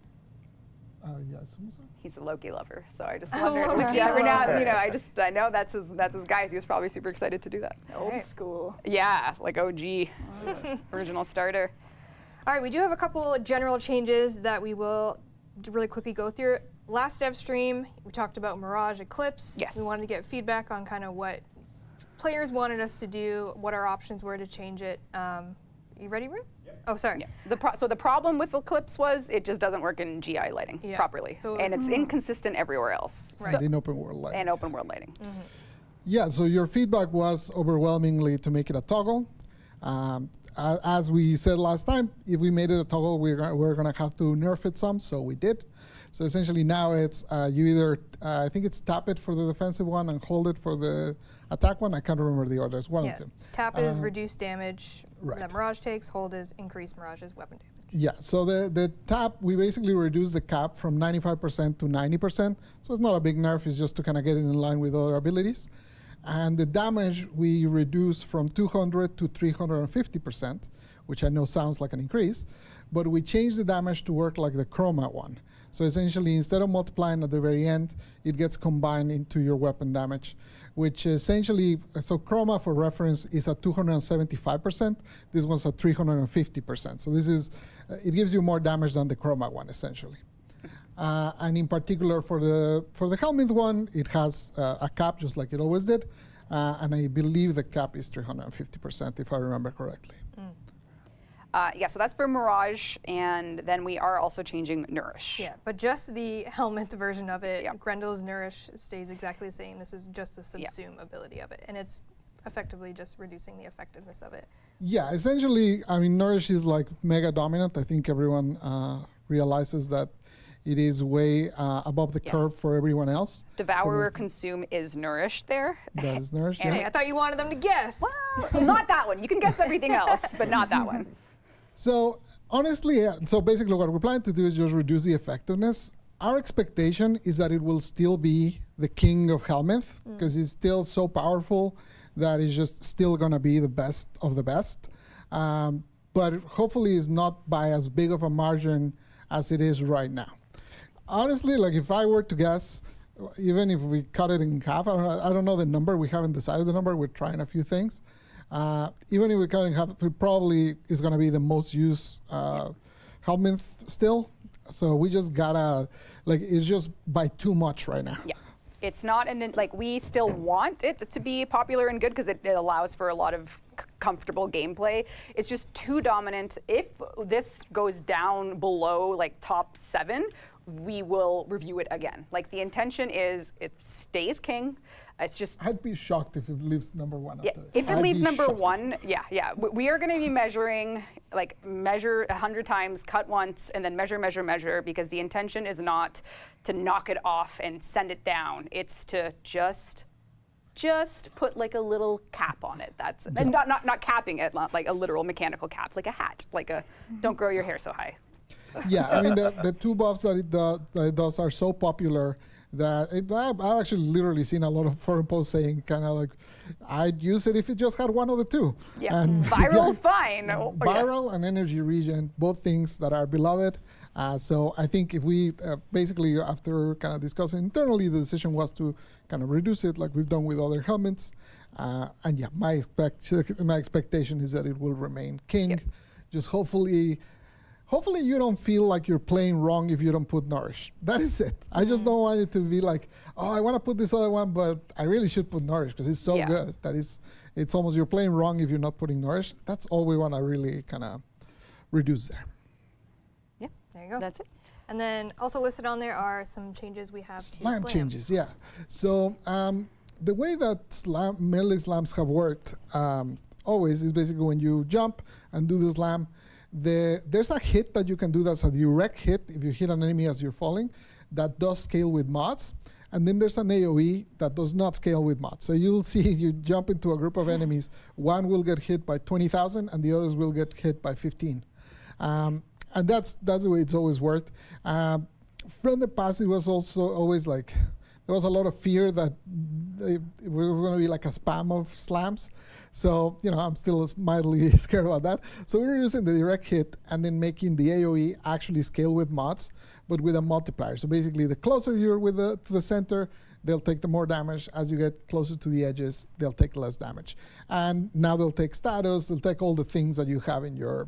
Yes. He's a Loki lover, so I just wondered. Like, every now, I know that's his guy. He was probably super excited to do that. Old school. Yeah, like OG, original starter. All right, we do have a couple general changes that we will really quickly go through. Last Devstream, we talked about Mirage Eclipse. Yes. We wanted to get feedback on kind of what players wanted us to do, what our options were to change it. You ready, Rue? Oh, sorry. Yeah. So the problem with Eclipse was it just doesn't work in GI lighting properly, So and it's inconsistent everywhere else. Right. And in open world lighting. And open world lighting. Yeah, so your feedback was overwhelmingly to make it a toggle. As we said last time, if we made it a toggle, we're going to have to nerf it some, so we did. So essentially now it's you either, I think it's tap it for the defensive one and hold it for the attack one. I can't remember the order. It's one of them. Tap is reduced damage right. that Mirage takes. Hold is increased Mirage's weapon damage. Yeah, so the tap, we basically reduce the cap from 95% to 90%. So it's not a big nerf, it's just to kind of get it in line with other abilities. And the damage we reduce from 200 to 350%, which I know sounds like an increase, but we changed the damage to work like the chroma one. So essentially, instead of multiplying at the very end, it gets combined into your weapon damage, which essentially, so chroma for reference is at 275%. This one's at 350%. So this is, it gives you more damage than the chroma one, essentially. And in particular, for the helmet one, it has a cap, just like it always did. And I believe the cap is 350%, if I remember correctly. Yeah, so that's for Mirage, and then we are also changing Nourish. Yeah, but just the helmet version of it. Yeah. Grendel's Nourish stays exactly the same. This is just the subsume ability of it, and it's effectively just reducing the effectiveness of it. Yeah, essentially, I mean, Nourish is like mega dominant. I think everyone realizes that it is way above the curve for everyone else. Devour or Consume is Nourish there. That is Nourish, Hey, I thought you wanted them to guess. Well, not that one. You can guess everything else, but not that one. So honestly, so basically what we're planning to do is just reduce the effectiveness. Our expectation is that it will still be the king of Helminth, because it's still so powerful that it's just still going to be the best of the best. But hopefully it's not by as big of a margin as it is right now. Honestly, like if I were to guess, even if we cut it in half, I don't know the number. We haven't decided the number. We're trying a few things. Even if we cut it in half, it probably is going to be the most used Helminth still. So we just gotta, like, it's just by too much right now. Yeah. It's not, and like we still want it to be popular and good because it allows for a lot of comfortable gameplay. It's just too dominant. If this goes down below like top 7, we will review it again. Like the intention is it stays king. It's just. I'd be shocked if it leaves number 1. Yeah, if it leaves number 1, yeah. We are going to be measuring, like measure 100 times, cut once, and then measure, because the intention is not to knock it off and send it down. It's to just put like a little cap on it. That's and not capping it, not like a literal mechanical cap, like a hat, like a don't grow your hair so high. Yeah, I mean the 2 buffs that it does are so popular that I've actually literally seen a lot of forum posts saying kind of like, I'd use it if it just had one of the 2. Yeah, and viral's fine. Viral and energy regen, both things that are beloved. So I think if we basically, after kind of discussing internally, the decision was to kind of reduce it like we've done with other helmets. And yeah, my expectation is that it will remain king. Yep. Just hopefully you don't feel like you're playing wrong if you don't put Nourish. That is it. I just don't want it to be like, oh, I want to put this other one, but I really should put Nourish because it's so good. That is, it's almost you're playing wrong if you're not putting Nourish. That's all we want to really kind of reduce there. Yeah, there you go. That's it. And then also listed on there are some changes we have Slam changes, yeah. So the way that melee slams have worked always is basically when you jump and do the slam, there's a hit that you can do that's a direct hit if you hit an enemy as you're falling that does scale with mods. And then there's an AoE that does not scale with mods. So you'll see you jump into a group of enemies, one will get hit by 20,000 and the others will get hit by 15. And that's the way it's always worked. From the past, it was also always like, there was a lot of fear that it was going to be like a spam of slams. So, I'm still mildly scared about that. So we were using the direct hit and then making the AoE actually scale with mods, but with a multiplier. So basically, the closer you're to the center, they'll take the more damage. As you get closer to the edges, they'll take less damage. And now they'll take status, they'll take all the things that you have in your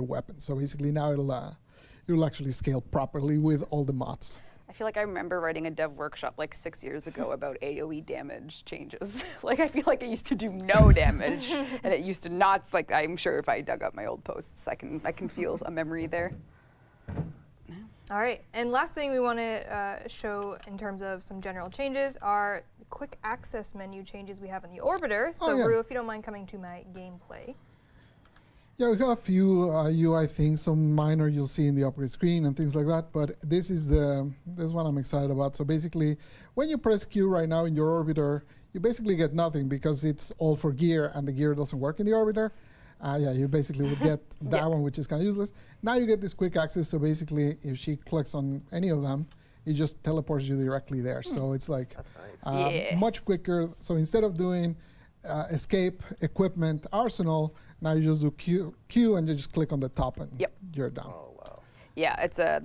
weapon. So basically now it'll actually scale properly with all the mods. I feel like I remember writing a dev workshop like 6 years ago about AoE damage changes. Like I feel like it used to do no damage, and it used to not. Like I'm sure if I dug up my old posts, I can feel a memory there. All right, and last thing we want to show in terms of some general changes are the quick access menu changes we have in the Orbiter. So Rue, if you don't mind coming to my gameplay. Yeah, we have a few UI things, some minor you'll see in the upgrade screen and things like that, but this is one I'm excited about. So basically, when you press Q right now in your Orbiter, you basically get nothing because it's all for gear and the gear doesn't work in the Orbiter. You basically would get that one, which is kind of useless. Now you get this quick access, so basically if she clicks on any of them, it just teleports you directly there. So it's like That's nice. Much quicker. So instead of doing escape, equipment, arsenal. Now you just do Q and you just click on the top and you're done. Oh, wow. Yeah, that's a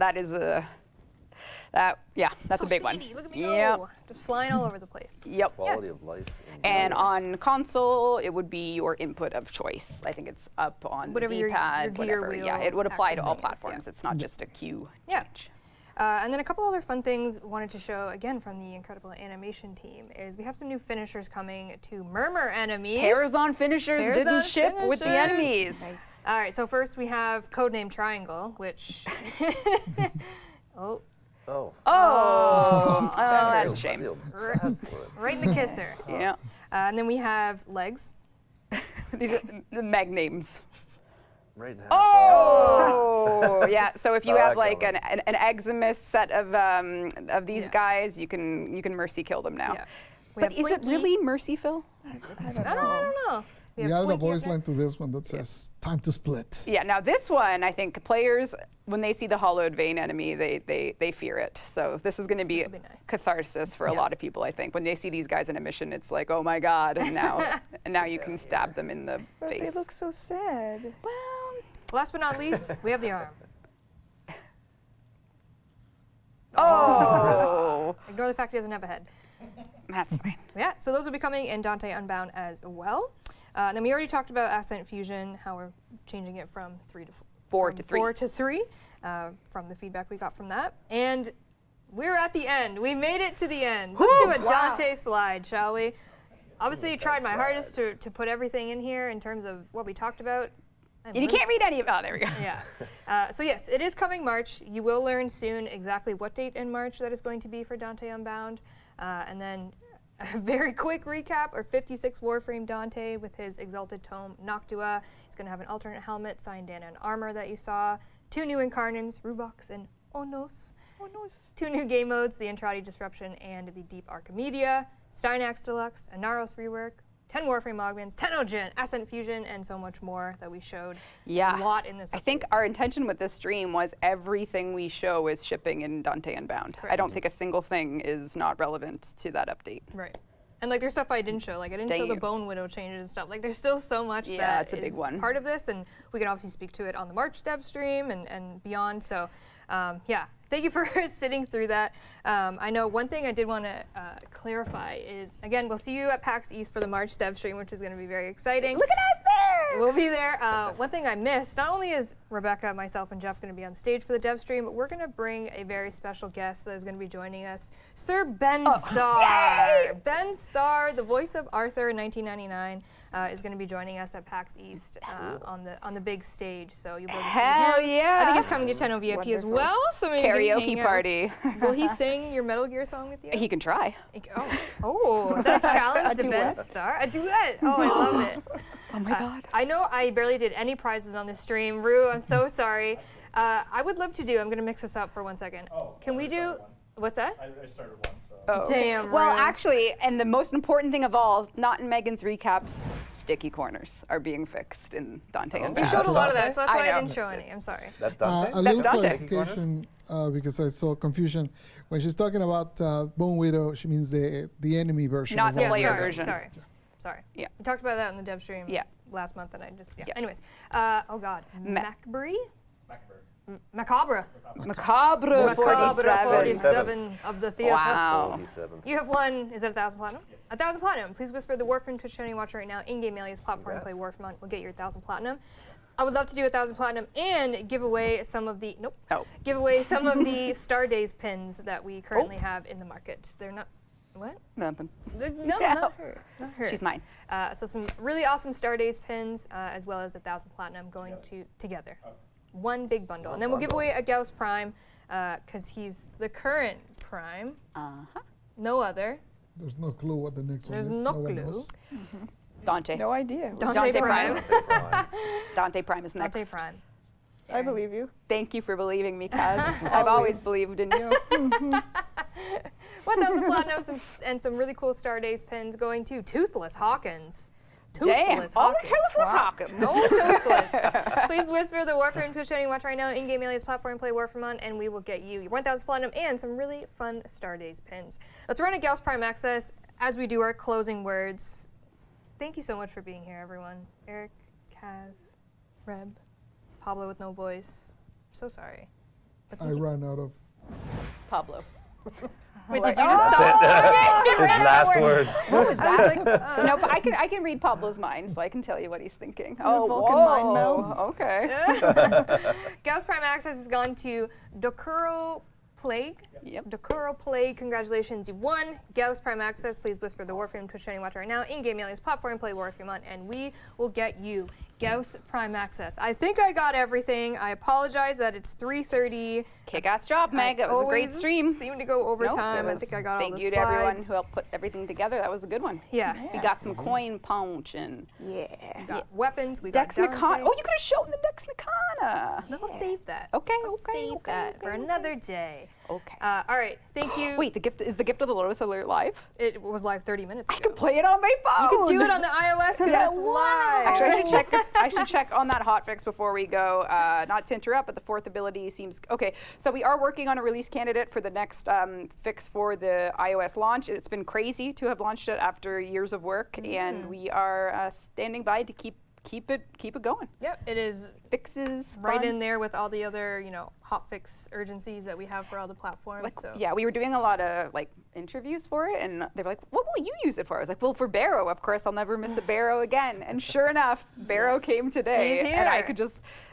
big one. Look at me Yep. go. Just flying all over the place. Yep. Quality of life. And on console, it would be your input of choice. I think it's up on Whatever the your D-pad, gear whatever. wheel Yeah, it would apply to all accessing is, platforms. yeah. It's not just a Q Yeah. change. And then a couple other fun things wanted to show, again, from the incredible animation team, is we have some new finishers coming to Murmur enemies. Pairs on finishers Pairs didn't on ship with the finishers. enemies. Nice. All right, so first we have Codename Triangle, which... oh. Oh. Oh, that's a shame. Sealed trap for it. Right in the kisser. Yeah. And then we have Legs. These are the Meg names. Right now. Oh, yeah. So if you Saw have that like coming. an Eximus set of these guys, you can mercy kill them now. Yeah. We But have is it Slinky. really merciful? I don't know. We have added a Slinky voice up line next. to this one that says, time to split. Yeah. Now this one, I think players, when they see the hollowed vein enemy, they fear it. So this is going to be, This will be nice. catharsis for a lot of people. I think when they see these guys in a mission, it's like, oh my god, and now you can stab them in the But face. they look so sad. Well, Last but not least, we have the arm. oh, Ignore the fact he doesn't have a head. that's fine. Yeah, so those will be coming in Dante Unbound as well. And then we already talked about Ascent Fusion, how we're changing it from 4 to 3. 4 to 3, from the feedback we got from that. And we're at the end. We made it to the end. Let's do a Dante slide, shall we? Obviously, I tried my hardest to put everything in here in terms of what we talked about. And you can't read any of. Oh, there we go. Yeah. So yes, it is coming March. You will learn soon exactly what date in March that is going to be for Dante Unbound. And then a very quick recap, our 56 Warframe Dante with his Exalted Tome Noctua. He's going to have an alternate helmet, Syndana and armor that you saw. 2 new Incarnants, Rubox and Onos. 2 new game modes, the Entrati Disruption and the Deep Archimedia. Stynax Deluxe, a Naros rework. 10 Warframe augments, 10 Ojin, Ascent Fusion, and so much more that we showed. Yeah. There's a lot in this. I think our intention with this stream was everything we show is shipping in Dante Unbound. I don't think a single thing is not relevant to that update. Right. And like there's stuff I didn't show. Like I didn't show the Bone Widow changes and stuff. Like there's still so much that it's a big is one. part of this, and we can obviously speak to it on the March Devstream and beyond. So yeah, thank you for sitting through that. I know one thing I did want to clarify is, again, we'll see you at PAX East for the March Devstream, which is going to be very exciting. Look at us there! We'll be there. One thing I missed, not only is Rebecca, myself, and Jeff going to be on stage for the Devstream, but we're going to bring a very special guest that is going to be joining us, Sir Ben Starr. Yay! Ben Starr, the voice of Arthur in 1999, is going to be joining us at PAX East on the big stage. So you'll be able to see him. Hell yeah! I think he's coming to 10 VIP as well. So maybe we can hang Karaoke out. party. Will he sing your Metal Gear song with you? He can try. Oh, is that a challenge A to Ben duet. Starr? A duet. Oh, I love it. Oh my god. I know I barely did any prizes on this stream. Rue, I'm so sorry. I would love to do, I'm going to mix this up for 1 second. Can we do, what's that? I started one, so. Oh, Damn, Well, Rue. actually, and the most important thing of all, not in Megan's recaps, sticky corners are being fixed in Dante You Unbound. showed a lot of that, so that's I why I know. didn't show any. I'm sorry. That's Dante? A little Dante. clarification, because I saw confusion. When she's talking about Bone Widow, she means the enemy version. Not of the Bone player Widow. version. Sorry. Yeah. We talked about that in the dev stream Yeah. last month, and I just, yeah. Yeah. Anyways, oh God, Macbury? Macabre. Macabre 47 of the theater. Wow. 47th. You have won, is it 1,000 platinum? 1,000 platinum. Please whisper the Warframe Twitch channel you watch right now. In-game alias platform play Warframe will get your 1,000 platinum. I would love to do 1,000 platinum and give away some of the give away some of the Star Days pins that we currently have in the market. They're not what? Nothing. No, not her. Not her. She's mine. So some really awesome Star Days pins, as well as 1,000 platinum going together. One big bundle. And then we'll give away a Gauss Prime, because he's the current Prime. No other. There's no clue what the next There's one is. no one clue. knows. Dante. No idea. Dante Prime. Dante Prime is next. Dante Prime. I believe you. Thank you for believing me, Kaz. I've always believed in you. 1,000 platinum and some really cool Star Days pins going to Toothless Hawkins. Damn. Oh, Toothless Hawkins. No Toothless. Please whisper the Warframe Twitch channel you watch right now. In-game alias platform play Warframe on, and we will get you your 1,000 platinum and some really fun Star Days pins. Let's run a Gauss Prime access as we do our closing words. thank you so much for being here, everyone. Eric, Kaz, Reb, Pablo with no voice. So sorry. But I thank you. ran out of. Pablo. Wait, did you just stop? His last words. What was I was that? like, No, but I can read Pablo's mind, so I can tell you what he's thinking. Vulcan mind meld. Okay. Gauss Prime Access has gone to Dokuro Plague. Yep. Dokuro Plague, congratulations, you won. Gauss Prime Access, please whisper the Warframe Twitch channel watch right now. In-game aliens platform, play Warframe on, and we will get you Gauss Prime Access. I think I got everything. I apologize that it's 3:30. Kick-ass job, Meg. That was a great Always stream. seem to go overtime. I think I got all the Thank you slides. to everyone who helped put everything together. That was a good one. Yeah. We got some coin punching. Yeah. We got weapons. We got Dex Nakana. Dante. Oh, you could have shown the Dex Nakana. I'll save that. Okay, I'll okay, save okay, that okay, for okay. another day. Okay. All right. Thank you. Wait, the gift of the Lotus Alert live? It was live 30 minutes ago. I could play it on my phone. You can do it on the iOS because it's live. Actually, I should check on that hotfix before we go. Not to interrupt, but the fourth ability seems okay. So we are working on a release candidate for the next fix for the iOS launch. It's been crazy to have launched it after years of work, and we are standing by to keep it going. Yep, it is Fixes right fun. in there with all the other, hotfix urgencies that we have for all the platforms. Like, so yeah, we were doing a lot of interviews for it, and they were like, "What will you use it for?" I was like, "Well, for Barrow, of course. I'll never miss a Barrow again." And sure enough, Barrow came today, He's and I here. could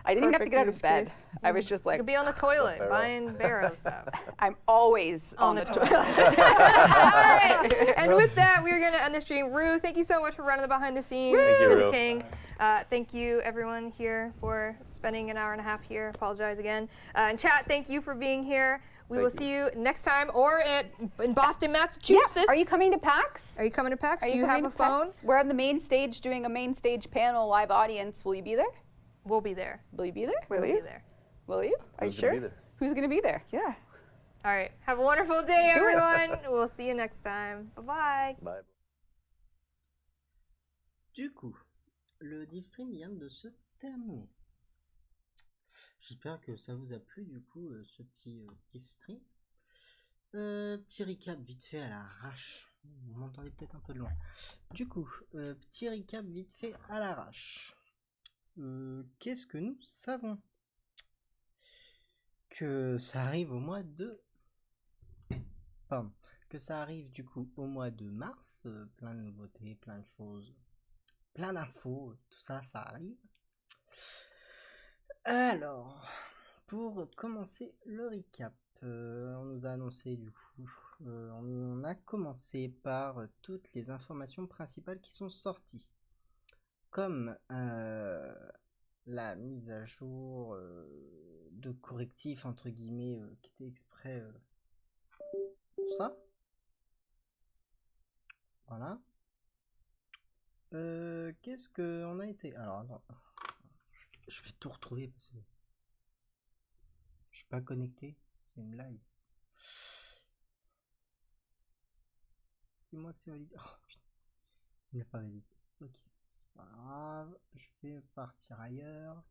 I didn't even have to Perfect get out of use bed. case. I was just you like, could be on the toilet buying Barrow stuff. I'm always on the toilet. Alright, and with that, we're going to end the stream. Rue, thank you so much for running the behind the scenes. Thank you, You're the Rue. king. Thank you, everyone here, for spending an hour and a half here. Apologize again. And chat, thank you for being here. We will see you next time or in Boston, Massachusetts. Yeah. Are you coming to PAX? Are you coming to PAX? Are Do you have coming a to PAX? phone? We're on the main stage doing a main stage panel live audience. Will you be there? We'll be there. Will you be there? Will We'll you? be there. Will you? Are you Who's gonna be sure? there? Who's going to be there? Yeah. All right. Have a wonderful day, Do it. everyone. We'll see you next time. Bye-bye. Bye. Du coup, le Devstream vient de se terminer. J'espère que ça vous a plu du coup ce petit Devstream. Petit recap vite fait à l'arrache. Vous m'entendez peut-être un peu de loin. Du coup, petit recap vite fait à l'arrache. Qu'est-ce que nous savons? Que ça arrive au mois de... Pardon. Que ça arrive du coup au mois de mars. Plein de nouveautés, plein de choses. Plein d'infos, tout ça, ça arrive. Alors, pour commencer le recap, on nous a annoncé du coup, on a commencé par toutes les informations principales qui sont sorties. Comme la mise à jour de correctifs entre guillemets qui était exprès pour ça. Voilà. Qu'est-ce que on a été... Alors, attends. Je vais tout retrouver parce que je suis pas connecté. C'est une blague. Dis-moi que c'est validé. Oh, putain. Il n'a pas validé. Ok. C'est pas grave. Je vais partir ailleurs.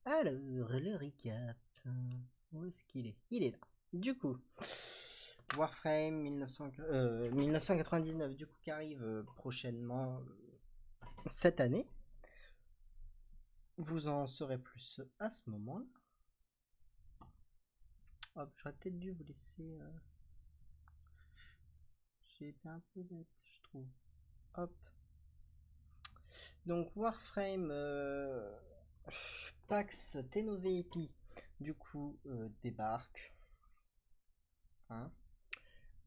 Alors, le recap. Où est-ce qu'il est? Il est là. Du coup, Warframe 1999 du coup qui arrive prochainement cette année. Vous en saurez plus à ce moment-là. Hop, j'aurais peut-être dû vous laisser. J'ai été un peu bête, je trouve. Hop. Donc Warframe Pax TenoVIP du coup débarque. Hein.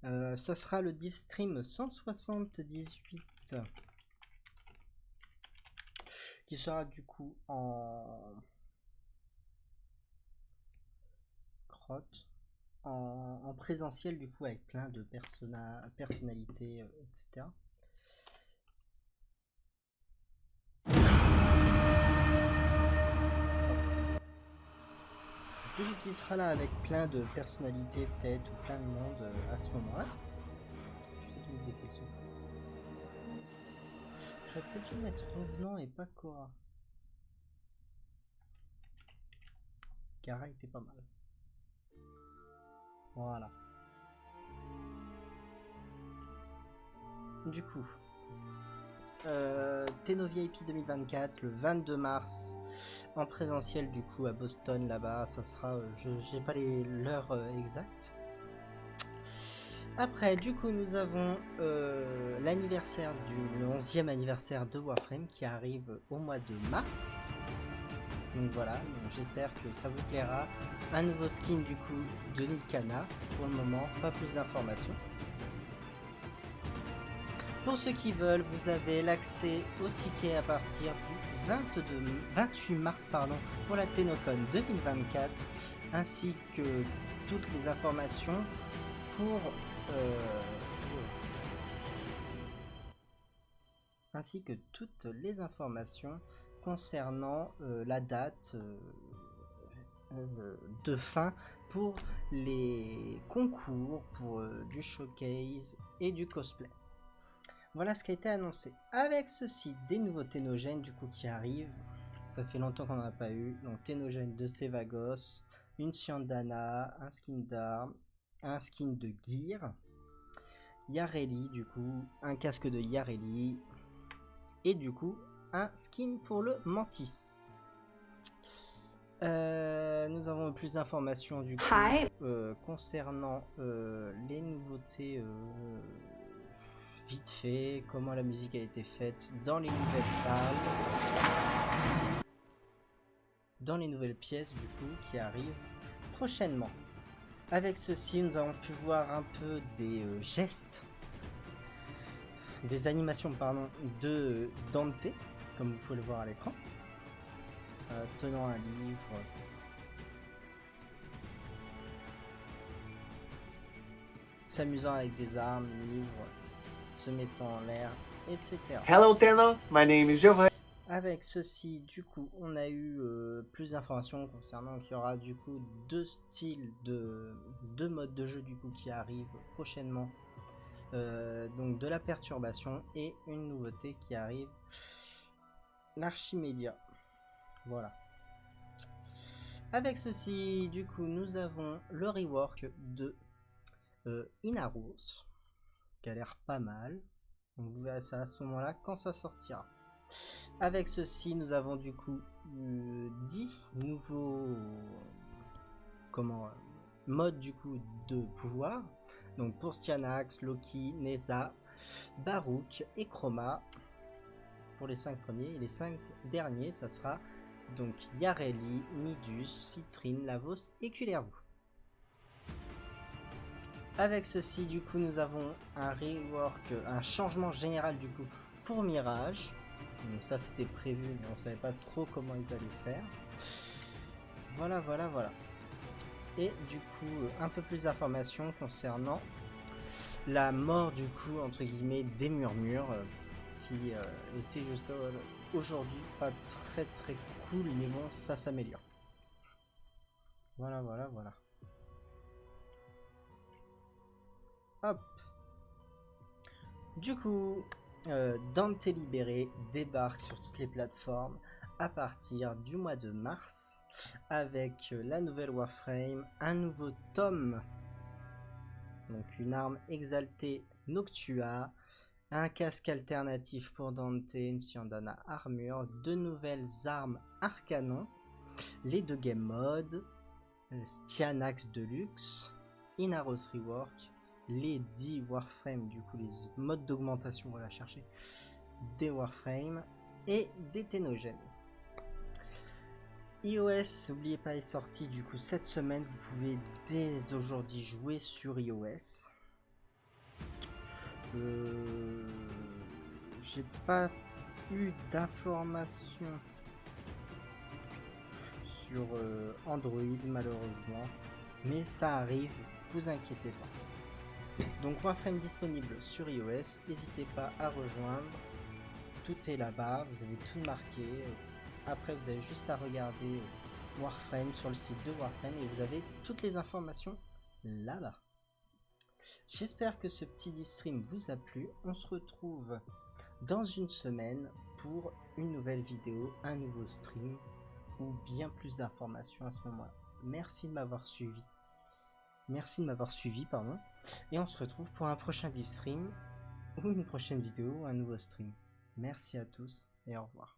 Ce sera le Devstream 178 qui sera du coup en crotte, en présentiel du coup avec plein de personnalités, etc. Celui qui sera là avec plein de personnalités peut-être ou plein de monde à ce moment-là. Je vais une déception. J'aurais peut-être dû mettre revenant et pas Cora. Cara était pas mal. Voilà. Du coup, Tenno VIP 2024 le 22 mars en présentiel du coup à Boston là-bas. Ça sera, je n'ai pas l'heure exacte. Après, du coup, nous avons l'anniversaire le 11e anniversaire de Warframe qui arrive au mois de mars. Donc voilà, j'espère que ça vous plaira. Un nouveau skin du coup de Nikana. Pour le moment, pas plus d'informations. Pour ceux qui veulent, vous avez l'accès au ticket à partir du 28 mars pour la TennoCon 2024, ainsi que toutes les informations pour concernant la date de fin pour les concours, pour du showcase et du cosplay. Voilà ce qui a été annoncé. Avec ceci, des nouveaux ténogènes du coup qui arrivent. Ça fait longtemps qu'on n'en a pas eu. Donc ténogène de Sevagos, une Siandana, un skin d'arme, un skin de gear, Yareli du coup, un casque de Yareli et du coup un skin pour le Mantis. Nous avons plus d'informations du coup concernant les nouveautés vite fait, comment la musique a été faite dans les nouvelles salles, dans les nouvelles pièces du coup qui arrivent prochainement. Avec ceci, nous avons pu voir un peu des gestes, des animations pardon, de Dante, comme vous pouvez le voir à l'écran, tenant un livre, s'amusant avec des armes, livres, se mettant en l'air, etc. Hello Tenno, my name is Giovanni. Avec ceci, du coup, on a eu plus d'informations concernant qu'il y aura du coup deux modes de jeu du coup qui arrivent prochainement. Donc de la perturbation et une nouveauté qui arrive, l'Archimédia. Voilà. Avec ceci, du coup, nous avons le rework de Inaros, qui a l'air pas mal. Donc vous verrez ça à ce moment-là quand ça sortira. Avec ceci, nous avons du coup 10 nouveaux modes du coup de pouvoir. Donc pour Styanax, Loki, Neza, Barouk et Chroma pour les 5 premiers. Et les 5 derniers, ça sera donc Yareli, Nidus, Citrine, Lavos et Kullervo. Avec ceci, du coup, nous avons un rework, un changement général du coup pour Mirage. Donc ça c'était prévu, mais on savait pas trop comment ils allaient faire. Voilà. Et du coup, un peu plus d'informations concernant la mort du coup, entre guillemets, des murmures, qui était jusqu'à aujourd'hui pas très cool, mais bon, ça s'améliore. Voilà. Hop. Du coup, Dante Libéré débarque sur toutes les plateformes à partir du mois de mars avec la nouvelle Warframe, un nouveau tome, donc une arme exaltée Noctua, un casque alternatif pour Dante, une Siandana armure, deux nouvelles armes Arcanon, les deux game modes, Styanax Deluxe, Inaros Rework, les 10 Warframe, du coup les modes d'augmentation, voilà, chercher des Warframe et des Ténogènes. iOS, n'oubliez pas, est sorti du coup cette semaine, vous pouvez dès aujourd'hui jouer sur iOS. J'ai pas eu d'informations sur Android malheureusement, mais ça arrive, vous inquiétez pas. Donc Warframe disponible sur iOS, n'hésitez pas à rejoindre, tout est là-bas, vous avez tout marqué. Après vous avez juste à regarder Warframe sur le site de Warframe et vous avez toutes les informations là-bas. J'espère que ce petit Devstream vous a plu, on se retrouve dans une semaine pour une nouvelle vidéo, un nouveau stream ou bien plus d'informations à ce moment-là. Merci de m'avoir suivi. Et on se retrouve pour un prochain Devstream ou une prochaine vidéo ou un nouveau stream. Merci à tous et au revoir.